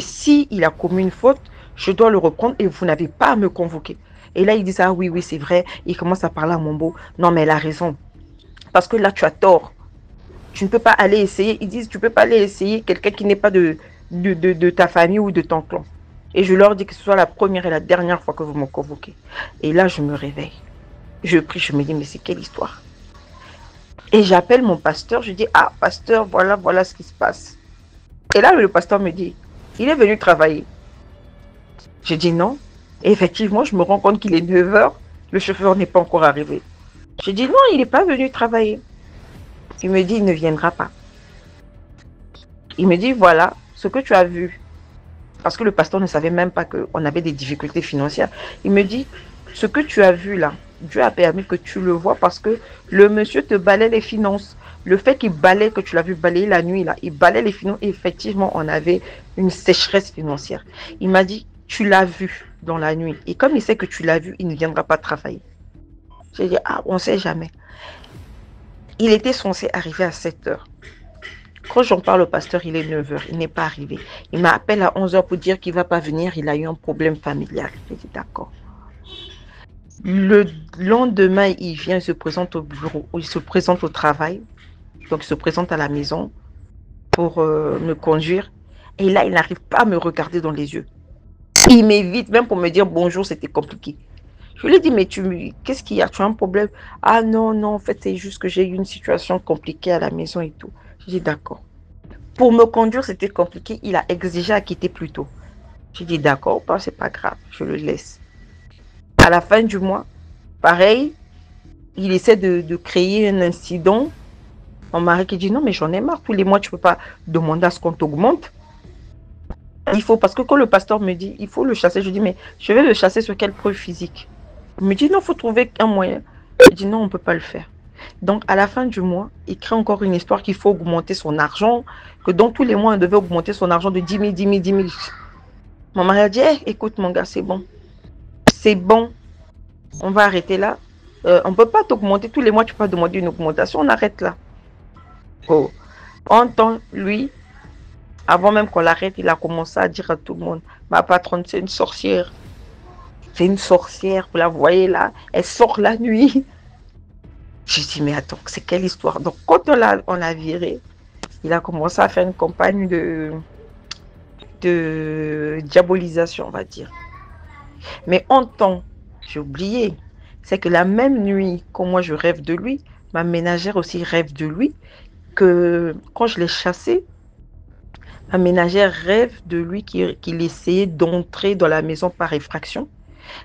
S4: si il a commis une faute, je dois le reprendre et vous n'avez pas à me convoquer. Et là, il dit, ah oui, oui, c'est vrai. Il commence à parler à mon beau. Non, mais elle a raison. Parce que là, tu as tort. Tu ne peux pas aller essayer. Ils disent, tu ne peux pas aller essayer quelqu'un qui n'est pas de ta famille ou de ton clan. Et je leur dis que ce soit la première et la dernière fois que vous me convoquez. Et là, je me réveille. Je prie, je me dis, mais c'est quelle histoire? Et j'appelle mon pasteur, je dis, ah, pasteur, voilà ce qui se passe. Et là, le pasteur me dit, il est venu travailler. Je dis non. Et effectivement, je me rends compte qu'il est 9 h, le chauffeur n'est pas encore arrivé. Je dis non, il n'est pas venu travailler. Il me dit, il ne viendra pas. Il me dit, voilà ce que tu as vu. Parce que le pasteur ne savait même pas qu'on avait des difficultés financières. Il me dit, ce que tu as vu là, Dieu a permis que tu le vois parce que le monsieur te balait les finances. Le fait qu'il balait, que tu l'as vu balayer la nuit là, il balait les finances. Et effectivement, on avait une sécheresse financière. Il m'a dit, tu l'as vu dans la nuit. Et comme il sait que tu l'as vu, il ne viendra pas travailler. J'ai dit, ah, on ne sait jamais. Il était censé arriver à 7 h. Quand j'en parle au pasteur, il est 9 h. Il n'est pas arrivé. Il m'appelle à 11 h pour dire qu'il ne va pas venir. Il a eu un problème familial. J'ai dit, d'accord. Le lendemain, il vient, il se présente au bureau, il se présente au travail. Donc, il se présente à la maison pour me conduire. Et là, il n'arrive pas à me regarder dans les yeux. Il m'évite, même pour me dire bonjour, c'était compliqué. Je lui ai dit, mais qu'est-ce qu'il y a? Tu as un problème? Ah non, en fait, c'est juste que j'ai eu une situation compliquée à la maison et tout. J'ai dit, d'accord. Pour me conduire, c'était compliqué. Il a exigé à quitter plus tôt. J'ai dit, d'accord, c'est pas grave, je le laisse. À la fin du mois, pareil, il essaie de créer un incident. Mon mari qui dit, non, mais j'en ai marre. Tous les mois, tu ne peux pas demander à ce qu'on t'augmente. Il faut, parce que quand le pasteur me dit, il faut le chasser, je dis, mais je vais le chasser sur quelle preuve physique? Il me dit, non, il faut trouver un moyen. Je dis, non, on ne peut pas le faire. Donc, à la fin du mois, il crée encore une histoire qu'il faut augmenter son argent, que dans tous les mois, on devait augmenter son argent de 10 000, 10 000, 10 000. Mon mari a dit, écoute, mon gars, c'est bon. C'est bon. On va arrêter là. On ne peut pas t'augmenter. Tous les mois, tu peux pas demander une augmentation. On arrête là. Oh. En temps, lui, avant même qu'on l'arrête, il a commencé à dire à tout le monde, ma patronne, c'est une sorcière. C'est une sorcière, vous la voyez là, elle sort la nuit. Je dis, mais attends, c'est quelle histoire? Donc, quand on l'a viré, il a commencé à faire une campagne de diabolisation, on va dire. Mais en temps, j'ai oublié, c'est que la même nuit, quand moi je rêve de lui, ma ménagère aussi rêve de lui, que quand je l'ai chassé, ma ménagère rêve de lui qu'il essayait d'entrer dans la maison par effraction.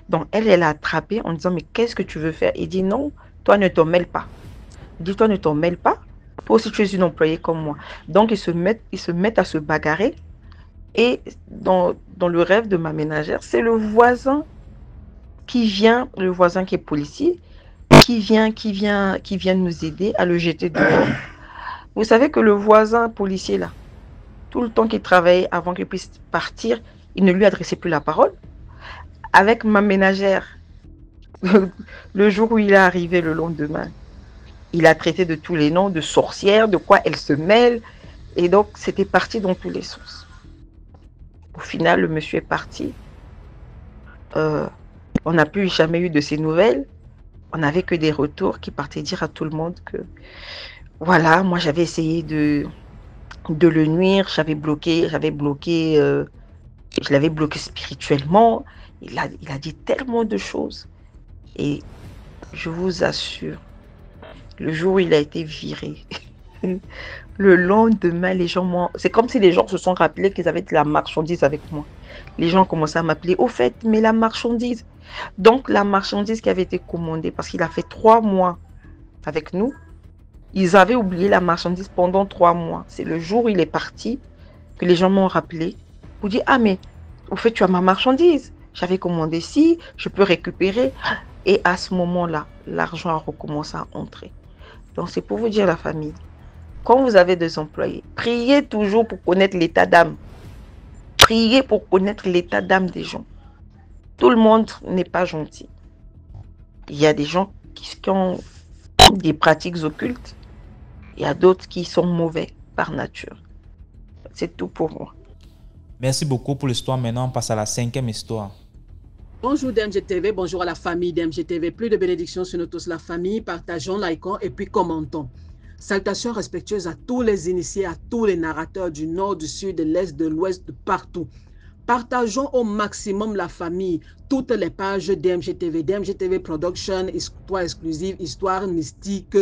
S4: Donc elle a attrapé en disant, mais qu'est-ce que tu veux faire? Il dit, non, toi ne t'en mêles pas. Il dit, toi ne t'en mêles pas. Toi aussi tu es une employée comme moi. Donc ils se mettent à se bagarrer. Et dans le rêve de ma ménagère, c'est le voisin qui vient, le voisin qui est policier, qui vient nous aider à le jeter dehors. Vous savez que le voisin policier là, tout le temps qu'il travaillait avant qu'il puisse partir, il ne lui adressait plus la parole. Avec ma ménagère, le jour où il est arrivé le lendemain, il a traité de tous les noms, de sorcière, de quoi elle se mêle. Et donc, c'était parti dans tous les sens. Au final, le monsieur est parti. On n'a plus jamais eu de ses nouvelles. On n'avait que des retours qui partaient dire à tout le monde que, voilà, moi j'avais essayé de le nuire, je l'avais bloqué spirituellement. Il a dit tellement de choses. Et je vous assure, le jour où il a été viré, le lendemain, les gens c'est comme si les gens se sont rappelés qu'ils avaient de la marchandise avec moi. Les gens commençaient à m'appeler, au fait, mais la marchandise. Donc, la marchandise qui avait été commandée, parce qu'il a fait 3 mois avec nous, ils avaient oublié la marchandise pendant 3 mois. C'est le jour où il est parti que les gens m'ont rappelé pour dire, ah, mais au fait, tu as ma marchandise. J'avais commandé ci, je peux récupérer. Et à ce moment-là, l'argent a recommencé à entrer. Donc, c'est pour vous dire, la famille, quand vous avez des employés, priez toujours pour connaître l'état d'âme. Priez pour connaître l'état d'âme des gens. Tout le monde n'est pas gentil. Il y a des gens qui ont des pratiques occultes. Il y a d'autres qui sont mauvais par nature. C'est tout pour moi.
S1: Merci beaucoup pour l'histoire. Maintenant, on passe à la 5e histoire.
S5: Bonjour DMGTV, bonjour à la famille DMGTV. Plus de bénédictions sur nous tous, la famille. Partageons, likons et puis commentons. Salutations respectueuses à tous les initiés, à tous les narrateurs du nord, du sud, de l'est, de l'ouest, de partout. Partageons au maximum la famille, toutes les pages DMGTV, DMGTV Production, histoire exclusive, histoire mystique,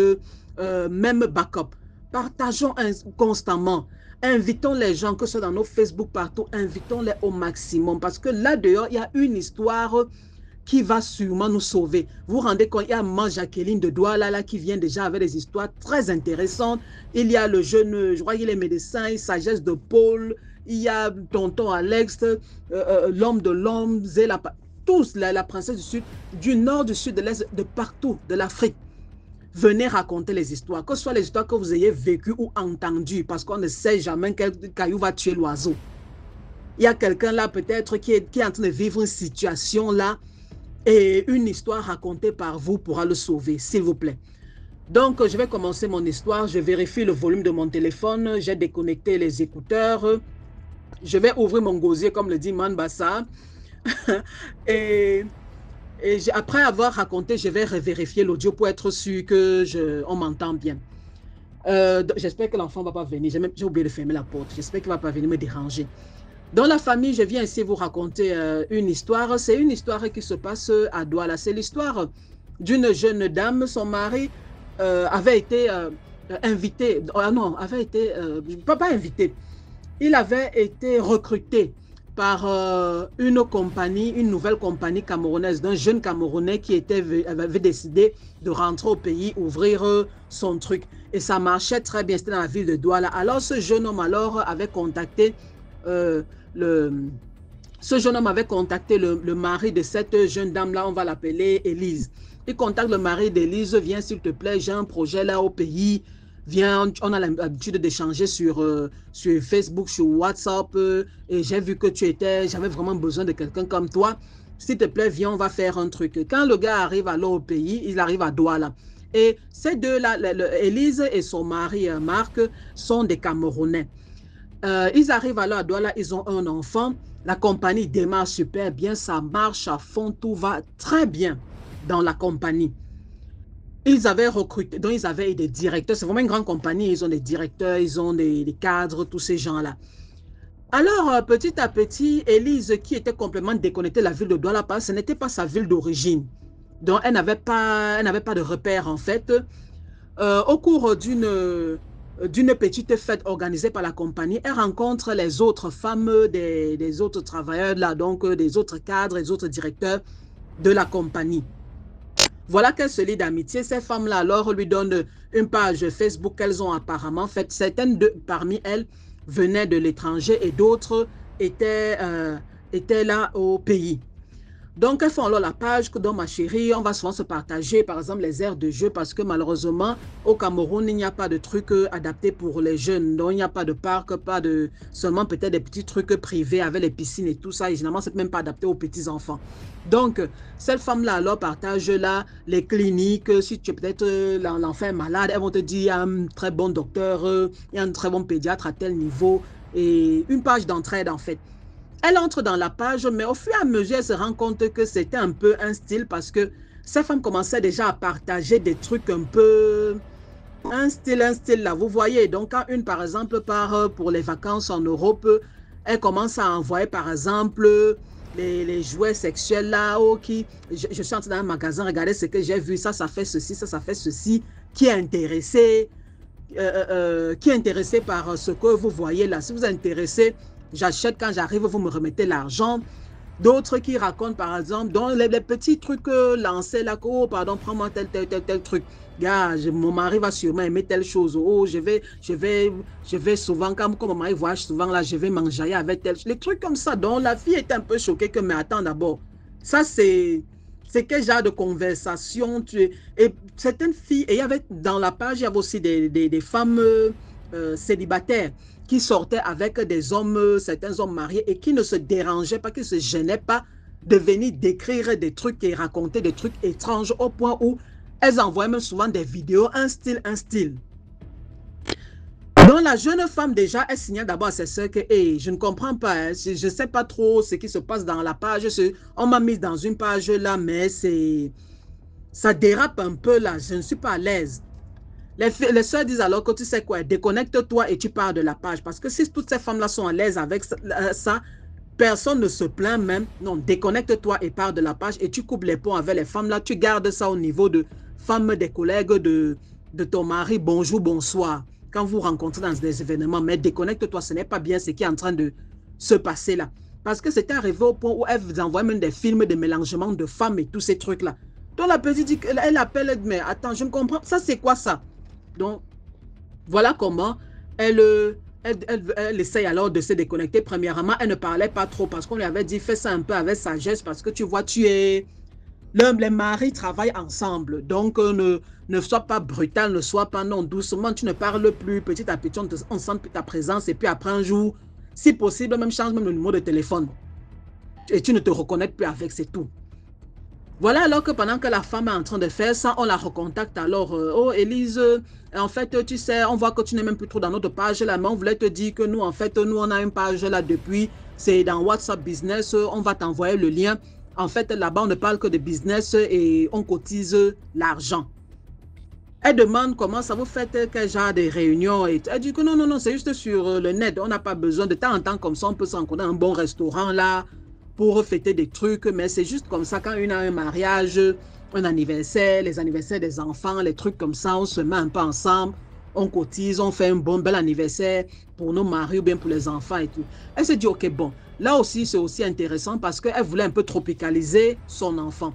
S5: même backup. Partageons constamment. Invitons les gens, que ce soit dans nos Facebook partout, invitons-les au maximum. Parce que là dehors, il y a une histoire qui va sûrement nous sauver. Vous vous rendez compte, il y a maman Jacqueline de Douala là, qui vient déjà avec des histoires très intéressantes. Il y a le jeune, je crois qu'il est médecin, Sagesse de Paul. Il y a tonton Alex, l'homme de l'homme, Zéla, tous, la princesse du sud, du nord, du sud, de l'est, de partout, de l'Afrique. Venez raconter les histoires, que ce soit les histoires que vous ayez vécues ou entendues, parce qu'on ne sait jamais quel caillou va tuer l'oiseau. Il y a quelqu'un là peut-être qui est en train de vivre une situation là, et une histoire racontée par vous pourra le sauver, s'il vous plaît. Donc, je vais commencer mon histoire. Je vérifie le volume de mon téléphone. J'ai déconnecté les écouteurs. Je vais ouvrir mon gosier, comme le dit Manbassa. et après avoir raconté, je vais vérifier l'audio pour être sûr qu'on m'entend bien. J'espère que l'enfant ne va pas venir. J'ai oublié de fermer la porte. J'espère qu'il ne va pas venir me déranger. Dans la famille, je viens ici vous raconter une histoire. C'est une histoire qui se passe à Douala. C'est l'histoire d'une jeune dame. Son mari avait été invité. Non, avait été... pas invité. Il avait été recruté par une compagnie, une nouvelle compagnie camerounaise, d'un jeune Camerounais qui avait décidé de rentrer au pays, ouvrir son truc. Et ça marchait très bien, c'était dans la ville de Douala. Alors ce jeune homme avait contacté le mari de cette jeune dame-là, on va l'appeler Élise. Il contacte le mari d'Élise, viens s'il te plaît, j'ai un projet là au pays. Viens, on a l'habitude d'échanger sur Facebook, sur WhatsApp, et j'ai vu que j'avais vraiment besoin de quelqu'un comme toi. S'il te plaît, viens, on va faire un truc. Quand le gars arrive alors au pays, il arrive à Douala. Et ces deux-là, Élise et son mari Marc, sont des Camerounais. Ils arrivent alors à Douala, ils ont un enfant. La compagnie démarre super bien, ça marche à fond, tout va très bien dans la compagnie. Ils avaient recruté, donc ils avaient des directeurs, c'est vraiment une grande compagnie, ils ont des directeurs, ils ont des cadres, tous ces gens-là. Alors, petit à petit, Élise, qui était complètement déconnectée de la ville de Douala, parce que ce n'était pas sa ville d'origine. Donc, elle n'avait pas de repère, en fait. Au cours d'une petite fête organisée par la compagnie, elle rencontre les autres femmes des autres travailleurs, là, donc des autres cadres, des autres directeurs de la compagnie. Voilà qu'elle se lie d'amitié. Ces femmes-là, alors, lui donnent une page Facebook qu'elles ont apparemment faite. Certaines parmi elles venaient de l'étranger et d'autres étaient là au pays. Donc, elles font alors la page que dans ma chérie, on va souvent se partager, par exemple, les aires de jeu, parce que malheureusement, au Cameroun, il n'y a pas de trucs adaptés pour les jeunes. Donc, il n'y a pas de parc, seulement peut-être des petits trucs privés avec les piscines et tout ça. Et généralement, c'est même pas adapté aux petits-enfants. Donc, cette femme-là, alors, partage là les cliniques. Si tu es peut-être l'enfant est malade, elles vont te dire, il y a un très bon docteur, il y a un très bon pédiatre à tel niveau. Et une page d'entraide, en fait. Elle entre dans la page, mais au fur et à mesure, elle se rend compte que c'était un peu un style parce que ces femmes commençaient déjà à partager des trucs un peu... Un style là, vous voyez. Donc, quand une, par exemple, part pour les vacances en Europe, elle commence à envoyer, par exemple, les jouets sexuels là, je suis entrée dans un magasin, regardez ce que j'ai vu, ça fait ceci, ça fait ceci, qui est intéressé par ce que vous voyez là. Si vous êtes intéressé, j'achète, quand j'arrive, vous me remettez l'argent. D'autres qui racontent, par exemple, dans les petits trucs lancés là, oh, pardon, prends-moi tel truc. Gars, mon mari va sûrement aimer telle chose. Oh, je vais souvent, quand mon mari voyage souvent là, je vais manger avec tel. Les trucs comme ça. Donc, la fille est un peu choquée que, mais attends d'abord. Ça, c'est quel genre de conversation Et certaines filles, et il y avait, dans la page, il y avait aussi des femmes célibataires qui sortaient avec des hommes, certains hommes mariés, et qui ne se dérangeaient pas, qui ne se gênaient pas de venir décrire des trucs et raconter des trucs étranges au point où elles envoyaient même souvent des vidéos, un style. Donc, la jeune femme, déjà, elle signale d'abord à ses soeurs que hey, je ne comprends pas, hein, je ne sais pas trop ce qui se passe dans la page. On m'a mis dans une page là, mais ça dérape un peu là, je ne suis pas à l'aise. Les soeurs disent alors que tu sais quoi, déconnecte-toi et tu pars de la page. Parce que si toutes ces femmes-là sont à l'aise avec ça, personne ne se plaint même. Non, déconnecte-toi et pars de la page et tu coupes les ponts avec les femmes-là. Tu gardes ça au niveau de femmes, des collègues, de ton mari. Bonjour, bonsoir. Quand vous rencontrez dans des événements, mais déconnecte-toi, ce n'est pas bien ce qui est en train de se passer là. Parce que c'était arrivé au point où elle vous envoie même des films de mélangement de femmes et tous ces trucs-là. Donc la petite dit, elle appelle, mais attends, je ne comprends pas, ça c'est quoi ça? Donc, voilà comment elle essaye alors de se déconnecter. Premièrement, elle ne parlait pas trop parce qu'on lui avait dit, fais ça un peu avec sagesse parce que tu vois, les maris travaillent ensemble. Donc, ne sois pas brutal, ne sois pas non, doucement, tu ne parles plus. Petit à petit, on sent ta présence et puis après un jour, si possible, même change même le numéro de téléphone. Et tu ne te reconnectes plus avec, c'est tout. Voilà alors que pendant que la femme est en train de faire ça, on la recontacte alors. Oh, Élise, en fait, tu sais, on voit que tu n'es même plus trop dans notre page là, mais on voulait te dire que nous, en fait, nous, on a une page là depuis, c'est dans WhatsApp Business, on va t'envoyer le lien. En fait, là-bas, on ne parle que de business et on cotise l'argent. Elle demande comment ça vous fait, quel genre de réunion. Et elle dit que non, non, non, c'est juste sur le net. On n'a pas besoin de temps en temps comme ça, on peut se rencontrer dans un bon restaurant là, pour fêter des trucs, mais c'est juste comme ça, quand on a un mariage, un anniversaire, les anniversaires des enfants, les trucs comme ça, on se met un peu ensemble, on cotise, on fait un bel anniversaire pour nos maris ou bien pour les enfants et tout. Elle se dit, ok, bon, là aussi, c'est aussi intéressant parce qu'elle voulait un peu tropicaliser son enfant.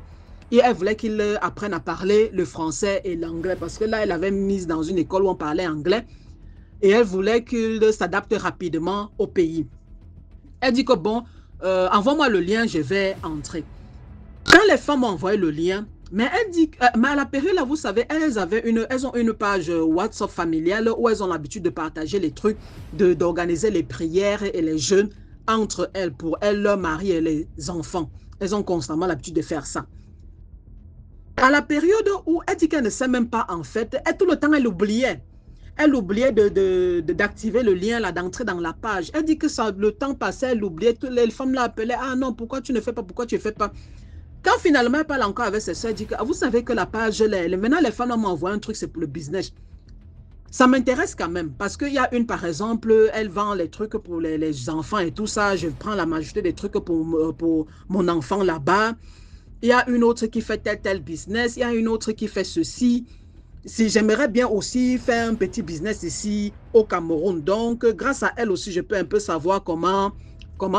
S5: Et elle voulait qu'il apprenne à parler le français et l'anglais parce que là, elle avait mis dans une école où on parlait anglais et elle voulait qu'il s'adapte rapidement au pays. Elle dit que bon, envoie-moi le lien, je vais entrer. Quand les femmes ont envoyé le lien, mais elle dit, mais à la période là, vous savez, elles ont une page WhatsApp familiale où elles ont l'habitude de partager les trucs, d'organiser les prières et les jeûnes entre elles, pour elles, leur mari et les enfants. Elles ont constamment l'habitude de faire ça. À la période où elle dit qu'elle ne sait même pas en fait, tout le temps elle oubliait. Elle oubliait d'activer le lien là, d'entrer dans la page. Elle dit que ça, le temps passait, elle oubliait. Toutes les femmes l'appelaient. Ah non, pourquoi tu ne fais pas? Pourquoi tu ne fais pas? Quand finalement elle parle encore avec ses soeurs, elle dit que vous savez que la page, maintenant les femmes m'ont envoyé un truc, c'est pour le business. Ça m'intéresse quand même parce qu'il y a une, par exemple, elle vend les trucs pour les enfants et tout ça. Je prends la majorité des trucs pour mon enfant là-bas. Il y a une autre qui fait tel business. Il y a une autre qui fait ceci. Si j'aimerais bien aussi faire un petit business ici au Cameroun. Donc, grâce à elle aussi, je peux un peu savoir comment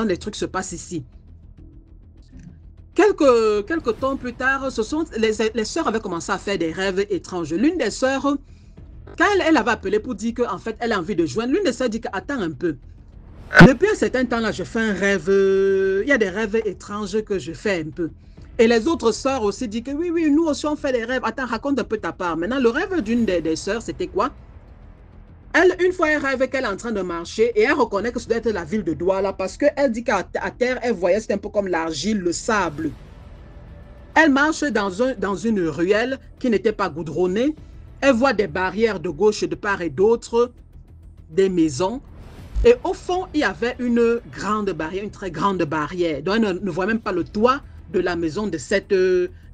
S5: les trucs se passent ici. Quelques temps plus tard, les sœurs avaient commencé à faire des rêves étranges. L'une des sœurs, quand elle avait appelé pour dire qu'en fait, elle a envie de joindre, l'une des sœurs dit qu'attends un peu. Depuis un certain temps là, je fais un rêve, il y a des rêves étranges que je fais un peu. Et les autres sœurs aussi disent que oui, oui, nous aussi on fait des rêves. Attends, raconte un peu ta part. Maintenant, le rêve d'une des sœurs, c'était quoi? Elle, une fois, elle rêve qu'elle est en train de marcher et elle reconnaît que ça doit être la ville de Douala parce qu'elle dit qu'à terre, elle voyait, c'était un peu comme l'argile, le sable. Elle marche dans une ruelle qui n'était pas goudronnée. Elle voit des barrières de gauche de part et d'autre, des maisons. Et au fond, il y avait une grande barrière, une très grande barrière. Donc, elle ne voit même pas le toit de la maison de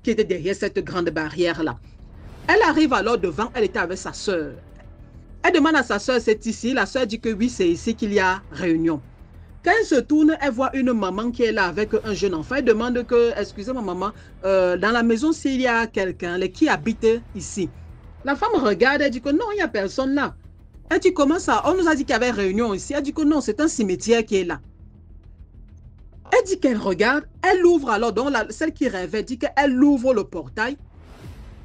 S5: qui était derrière cette grande barrière-là. Elle arrive alors devant, elle était avec sa sœur. Elle demande à sa sœur, c'est ici? La sœur dit que oui, c'est ici qu'il y a réunion. Quand elle se tourne, elle voit une maman qui est là avec un jeune enfant. Elle demande que, excusez-moi maman, dans la maison, s'il y a quelqu'un qui habite ici. La femme regarde, elle dit que non, il n'y a personne là. Elle dit comment ça? On nous a dit qu'il y avait réunion ici. Elle dit que non, c'est un cimetière qui est là. Elle dit qu'elle regarde, elle ouvre alors, donc celle qui rêvait dit qu'elle ouvre le portail.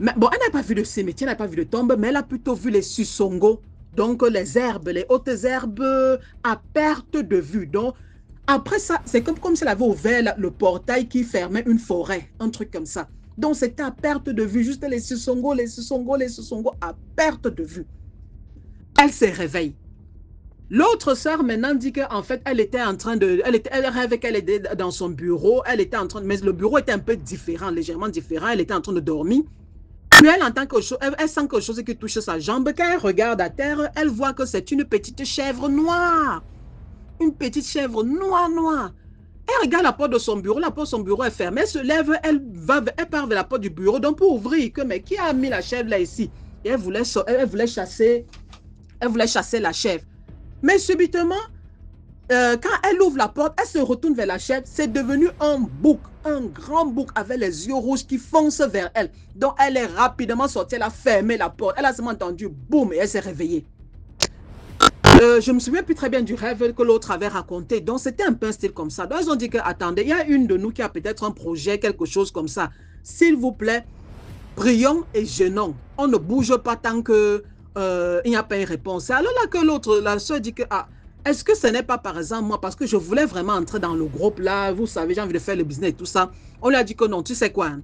S5: Mais bon, elle n'a pas vu le cimetière, elle n'a pas vu le tombe, mais elle a plutôt vu les susongos, donc les herbes, les hautes herbes à perte de vue. Donc, après ça, c'est comme si elle avait ouvert le portail qui fermait une forêt, un truc comme ça. Donc, c'était à perte de vue, juste les susongos à perte de vue. Elle se réveille. L'autre sœur maintenant dit qu'en fait, elle était en train de... Elle rêvait qu'elle était dans son bureau. Elle était en train de... Mais le bureau était un peu différent, légèrement différent. Elle était en train de dormir. Puis elle entend quelque chose, elle sent quelque chose qui touche sa jambe. Quand elle regarde à terre, elle voit que c'est une petite chèvre noire. Une petite chèvre noire. Elle regarde la porte de son bureau, la porte de son bureau est fermée. Elle se lève, elle part vers la porte du bureau. Donc pour ouvrir, mais qui a mis la chèvre là ici? Et elle voulait chasser la chèvre. Mais subitement, quand elle ouvre la porte, elle se retourne vers la chèvre. C'est devenu un bouc, un grand bouc avec les yeux rouges qui fonce vers elle. Donc elle est rapidement sortie, elle a fermé la porte. Elle a seulement entendu boum et elle s'est réveillée. Je me souviens plus très bien du rêve que l'autre avait raconté. Donc c'était un peu un style comme ça. Donc ils ont dit que attendez, il y a une de nous qui a peut-être un projet, quelque chose comme ça. S'il vous plaît, prions et jeûnons. On ne bouge pas tant que il n'y a pas une réponse. Alors là que l'autre, la soeur dit que est-ce que ce n'est pas par exemple moi, parce que je voulais vraiment entrer dans le groupe là, vous savez, j'ai envie de faire le business et tout ça. On lui a dit que non, tu sais quoi, hein?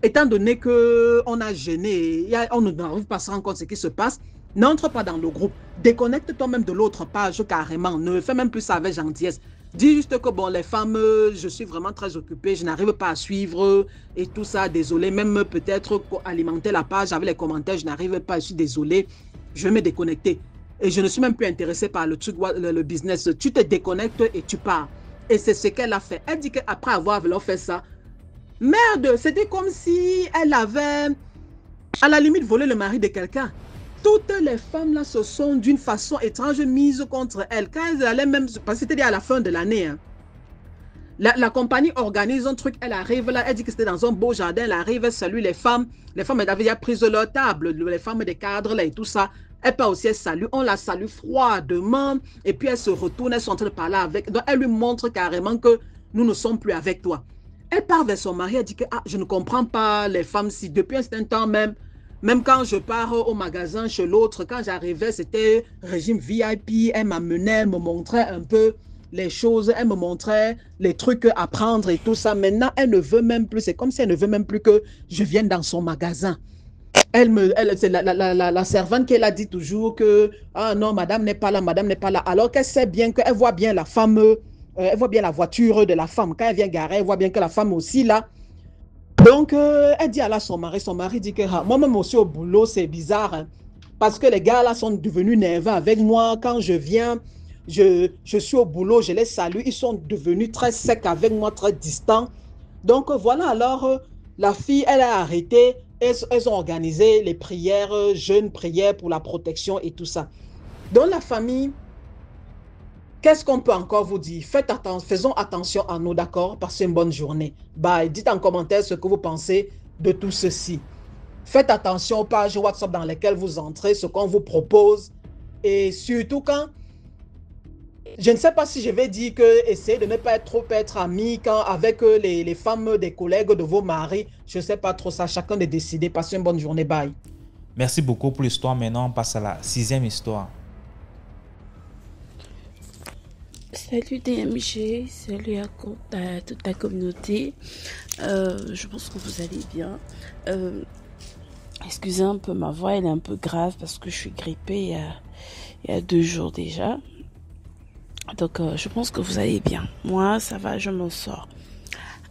S5: Étant donné qu'on a gêné, on n'arrive pas à se rendre compte de ce qui se passe, n'entre pas dans le groupe. Déconnecte toi-même de l'autre page carrément. Ne fais même plus ça avec gentillesse. Dis juste que bon, les femmes, je suis vraiment très occupée, je n'arrive pas à suivre et tout ça, désolé. Même peut-être pour alimenter la page avec les commentaires, je n'arrive pas, je suis désolé, je vais me déconnecter. Et je ne suis même plus intéressée par le truc, le business. Tu te déconnectes et tu pars. Et c'est ce qu'elle a fait. Elle dit qu'après avoir fait ça, merde, c'était comme si elle avait, à la limite, volé le mari de quelqu'un. Toutes les femmes là se sont d'une façon étrange mises contre elle. Quand elles allaient même, parce que c'était à la fin de l'année, hein. La compagnie organise un truc, elle arrive là, elle dit que c'était dans un beau jardin, elle arrive, elle salue les femmes elles avaient déjà pris leur table, les femmes des cadres là et tout ça. Elle part aussi, elle salue, on la salue froidement, et puis elle se retourne, elles sont en train de parler avec, donc elle lui montre carrément que nous ne sommes plus avec toi. Elle part vers son mari, elle dit que je ne comprends pas les femmes, si depuis un certain temps même quand je pars au magasin chez l'autre, quand j'arrivais, c'était régime VIP, elle m'amenait, elle me montrait un peu les choses, elle me montrait les trucs à prendre et tout ça. Maintenant, elle ne veut même plus, c'est comme si elle ne veut même plus que je vienne dans son magasin. C'est la servante qui a dit toujours que non, madame n'est pas là, madame n'est pas là. Alors qu'elle sait bien qu'elle voit bien la femme, elle voit bien la voiture de la femme. Quand elle vient garer, elle voit bien que la femme aussi là. Donc, elle dit à son mari dit que moi-même aussi au boulot, c'est bizarre, hein, parce que les gars là sont devenus nerveux avec moi. Quand je viens, je suis au boulot, je les salue, ils sont devenus très secs avec moi, très distants. Donc, voilà, alors, la fille, elle a arrêté, elles ont organisé les prières, jeûnes, prières pour la protection et tout ça. Dans la famille, qu'est-ce qu'on peut encore vous dire? Faisons attention à nous, d'accord? Passez une bonne journée. Bye. Dites en commentaire ce que vous pensez de tout ceci. Faites attention aux pages WhatsApp dans lesquelles vous entrez, ce qu'on vous propose. Et surtout quand, je ne sais pas si je vais dire que essayez de ne pas trop être amis avec les femmes des collègues de vos maris. Je ne sais pas trop ça. Chacun de décider. Passez une bonne journée. Bye.
S1: Merci beaucoup pour l'histoire. Maintenant, on passe à la 6e histoire.
S6: Salut DMG, salut à toute la communauté. Je pense que vous allez bien. Excusez un peu, ma voix elle est un peu grave parce que je suis grippée il y a 2 jours déjà. Donc je pense que vous allez bien. Moi ça va, je m'en sors.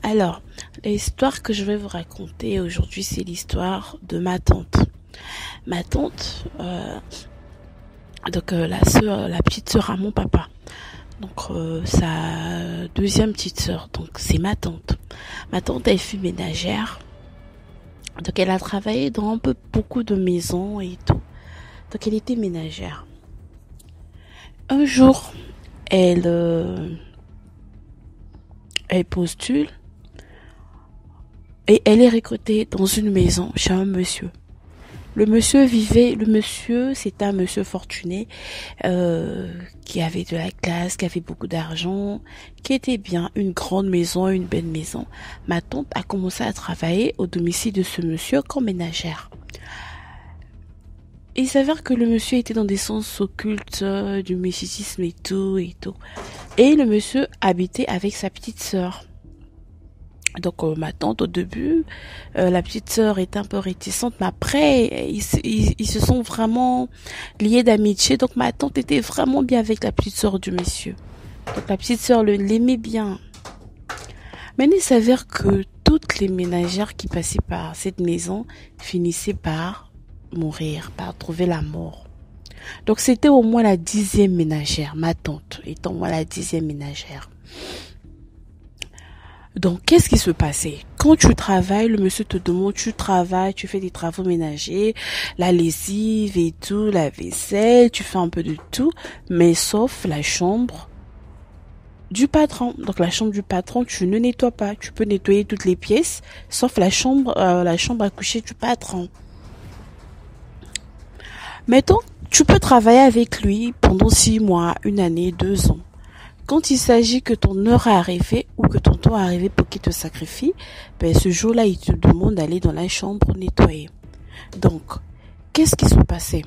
S6: Alors, l'histoire que je vais vous raconter aujourd'hui, c'est l'histoire de ma tante. Ma tante, la petite sœur à mon papa. Donc sa deuxième petite sœur, donc c'est ma tante. Ma tante, elle fut ménagère. Donc elle a travaillé dans beaucoup de maisons et tout. Donc elle était ménagère. Un jour, elle postule et elle est recrutée dans une maison chez un monsieur. Le monsieur, c'était un monsieur fortuné, qui avait de la classe, qui avait beaucoup d'argent, qui était bien, une grande maison, une belle maison. Ma tante a commencé à travailler au domicile de ce monsieur comme ménagère. Il s'avère que le monsieur était dans des sens occultes, du mysticisme et tout. Et le monsieur habitait avec sa petite sœur. Donc ma tante au début, la petite sœur était un peu réticente, mais après ils se sont vraiment liés d'amitié. Donc ma tante était vraiment bien avec la petite sœur du monsieur. Donc la petite sœur l'aimait bien. Mais il s'avère que toutes les ménagères qui passaient par cette maison finissaient par mourir, par trouver la mort. Donc c'était au moins la 10e ménagère, ma tante étant moi la 10e ménagère. Donc qu'est-ce qui se passait? Quand tu travailles, le monsieur te demande, tu travailles, tu fais des travaux ménagers, la lessive et tout, la vaisselle, tu fais un peu de tout, mais sauf la chambre du patron. Donc la chambre du patron, tu ne nettoies pas. Tu peux nettoyer toutes les pièces, sauf la chambre à coucher du patron. Mettons, tu peux travailler avec lui pendant 6 mois, 1 année, 2 ans. Quand il s'agit que ton heure est arrivée ou que ton temps est arrivé pour qu'il te sacrifie, ben ce jour-là, il te demande d'aller dans la chambre pour nettoyer. Donc, qu'est-ce qui se passait?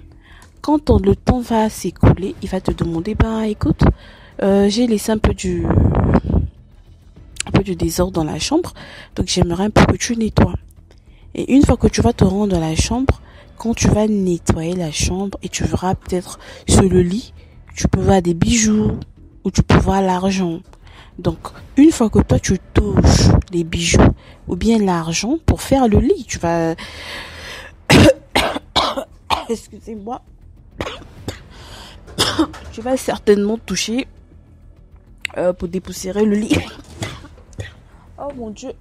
S6: Quand le temps va s'écouler, il va te demander, écoute, j'ai laissé un peu du désordre dans la chambre, donc j'aimerais un peu que tu nettoies. Et une fois que tu vas te rendre dans la chambre, quand tu vas nettoyer la chambre et tu verras peut-être sur le lit, tu peux voir des bijoux ou tu peux voir l'argent. Donc, une fois que toi tu touches les bijoux ou bien l'argent pour faire le lit, tu vas... Excusez-moi. Tu vas certainement toucher pour dépoussiérer le lit. Oh mon Dieu.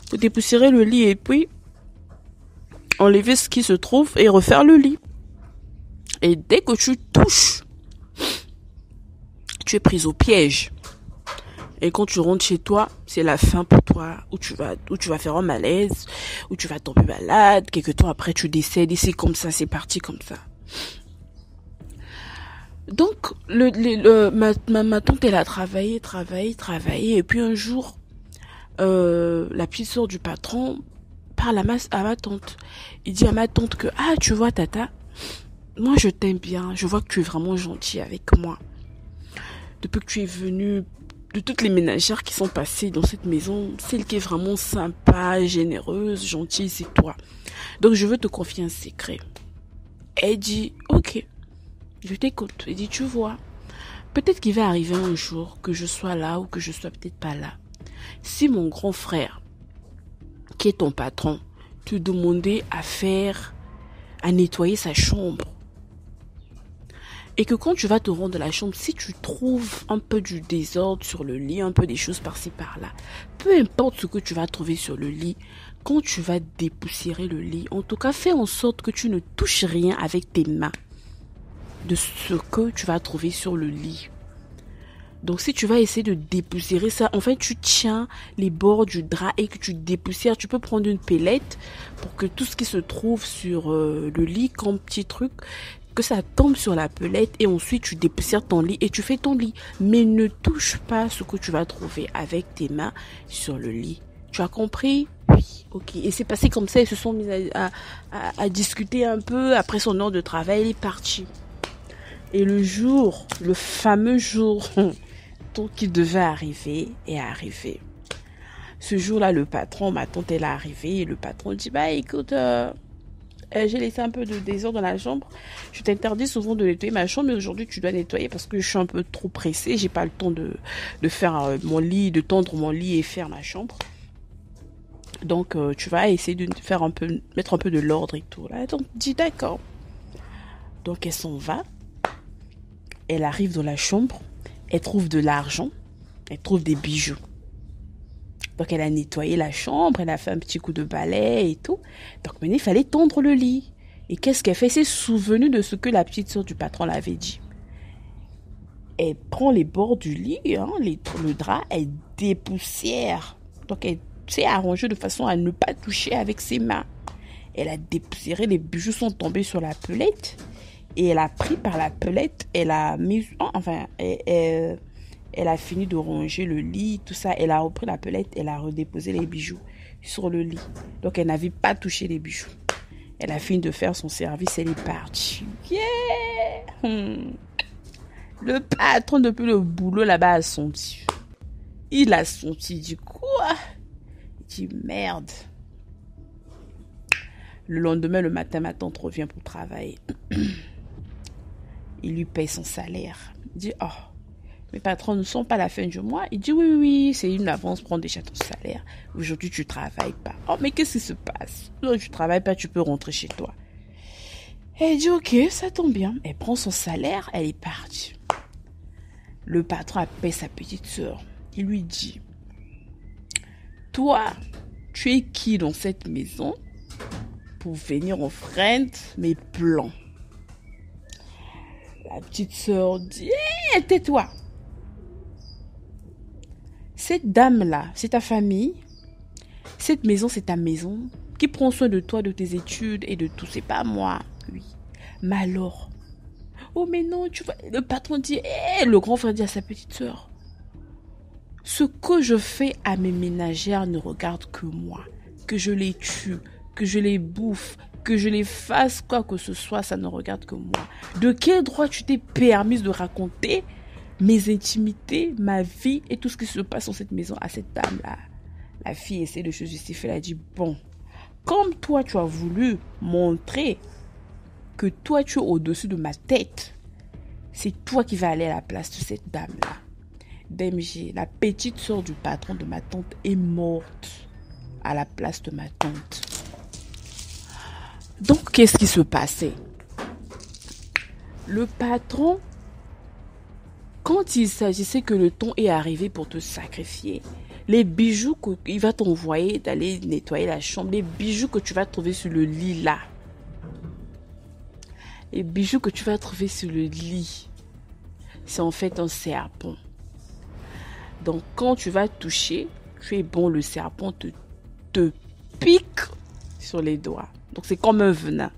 S6: Pour dépoussiérer le lit et puis enlever ce qui se trouve et refaire le lit. Et dès que tu touches, tu es prise au piège. Et quand tu rentres chez toi, c'est la fin pour toi, où tu vas faire un malaise, où tu vas tomber malade, quelques temps après tu décèdes, et c'est comme ça, c'est parti comme ça. Donc, ma tante, elle a travaillé, et puis un jour, la petite sœur du patron parle à ma tante. Il dit à ma tante que, tu vois, Tata, moi je t'aime bien, je vois que tu es vraiment gentille avec moi. Depuis que tu es venue, de toutes les ménagères qui sont passées dans cette maison, celle qui est vraiment sympa, généreuse, gentille, c'est toi. Donc je veux te confier un secret. Elle dit, ok, je t'écoute. Elle dit, tu vois, peut-être qu'il va arriver un jour que je sois là ou que je sois peut-être pas là. Si mon grand frère, qui est ton patron, te demandait à nettoyer sa chambre, et que quand tu vas te rendre dans la chambre, si tu trouves un peu du désordre sur le lit, un peu des choses par-ci par-là, peu importe ce que tu vas trouver sur le lit, quand tu vas dépoussiérer le lit, en tout cas, fais en sorte que tu ne touches rien avec tes mains de ce que tu vas trouver sur le lit. Donc si tu vas essayer de dépoussiérer ça, en fait tu tiens les bords du drap et que tu dépoussières, tu peux prendre une pellette pour que tout ce qui se trouve sur le lit comme petit truc, que ça tombe sur la pelette et ensuite tu dépoussières ton lit et tu fais ton lit. Mais ne touche pas ce que tu vas trouver avec tes mains sur le lit. Tu as compris? Oui, ok. Et c'est passé comme ça, ils se sont mis à discuter un peu. Après son heure de travail, il est parti. Et le fameux jour qui devait arriver est arrivé. Ce jour-là, le patron, ma tante, elle est arrivée et le patron dit, écoute, j'ai laissé un peu de désordre dans la chambre. Je t'interdis souvent de nettoyer ma chambre, mais aujourd'hui tu dois nettoyer parce que je suis un peu trop pressée. J'ai pas le temps de faire mon lit, de tendre mon lit et faire ma chambre. Donc tu vas essayer de mettre un peu de l'ordre et tout. Là, donc dis d'accord. Donc elle s'en va. Elle arrive dans la chambre. Elle trouve de l'argent. Elle trouve des bijoux. Donc, elle a nettoyé la chambre, elle a fait un petit coup de balai et tout. Donc, maintenant, il fallait tendre le lit. Et qu'est-ce qu'elle fait? Elle s'est souvenue de ce que la petite sœur du patron l'avait dit. Elle prend les bords du lit, le drap, elle dépoussière. Donc, elle s'est arrangée de façon à ne pas toucher avec ses mains. Elle a dépoussiéré, les bijoux sont tombés sur la pelette. Et elle a pris par la pelette, elle a mis... Elle a fini de ranger le lit, tout ça. Elle a repris la pelette, elle a redéposé les bijoux sur le lit. Donc, elle n'avait pas touché les bijoux. Elle a fini de faire son service, elle est partie. Yeah! Le patron, depuis le boulot, là-bas, a senti. Il a senti, il dit quoi? Il dit merde. Le lendemain, le matin, ma tante revient pour travailler. Il lui paye son salaire. Il dit, oh, mes patrons ne sont pas à la fin du mois. Il dit, oui, oui, c'est une avance, prends déjà ton salaire. Aujourd'hui, tu travailles pas. Oh, mais qu'est-ce qui se passe? Non, tu travailles pas, tu peux rentrer chez toi. Elle dit, ok, ça tombe bien. Elle prend son salaire, elle est partie. Le patron appelle sa petite sœur. Il lui dit, toi, tu es qui dans cette maison pour venir enfreindre mes plans? La petite sœur dit, tais-toi. Cette dame-là, c'est ta famille. Cette maison, c'est ta maison. Qui prend soin de toi, de tes études et de tout. C'est pas moi. Oui. Mais alors? Oh, mais non, tu vois. Le patron dit, le grand frère dit à sa petite sœur, ce que je fais à mes ménagères ne regarde que moi. Que je les tue, que je les bouffe, que je les fasse quoi que ce soit, ça ne regarde que moi. De quel droit tu t'es permise de raconter mes intimités, ma vie et tout ce qui se passe dans cette maison à cette dame-là? La fille essaie de se justifier. Elle a dit, bon, comme toi tu as voulu montrer que toi tu es au-dessus de ma tête, c'est toi qui vas aller à la place de cette dame-là. DMG, la petite sœur du patron de ma tante est morte à la place de ma tante. Donc, qu'est-ce qui se passait? Le patron, quand il s'agissait que le temps est arrivé pour te sacrifier, les bijoux qu'il va t'envoyer d'aller nettoyer la chambre, les bijoux que tu vas trouver sur le lit là, les bijoux que tu vas trouver sur le lit, c'est en fait un serpent. Donc, quand tu vas toucher, tu es bon, le serpent te pique sur les doigts. Donc, c'est comme un venin.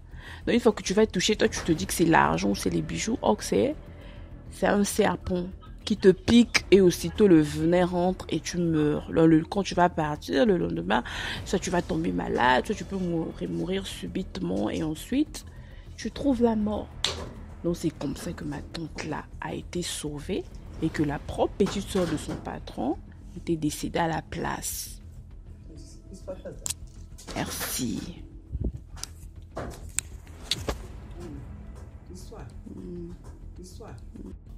S6: Donc, une fois que tu vas toucher, toi, tu te dis que c'est l'argent ou c'est les bijoux. Or, c'est un serpent qui te pique et aussitôt le venin rentre et tu meurs. Quand tu vas partir le lendemain, soit tu vas tomber malade, soit tu peux mourir subitement et ensuite, tu trouves la mort. Donc, c'est comme ça que ma tante là a été sauvée et que la propre petite soeur de son patron était décédée à la place. Merci.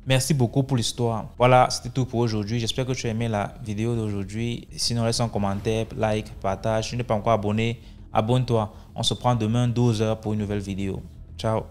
S1: Merci beaucoup pour l'histoire. Voilà, c'était tout pour aujourd'hui. J'espère que tu as aimé la vidéo d'aujourd'hui. Sinon, laisse un commentaire, like, partage. Si tu n'es pas encore abonné, abonne-toi. On se prend demain 12h pour une nouvelle vidéo. Ciao.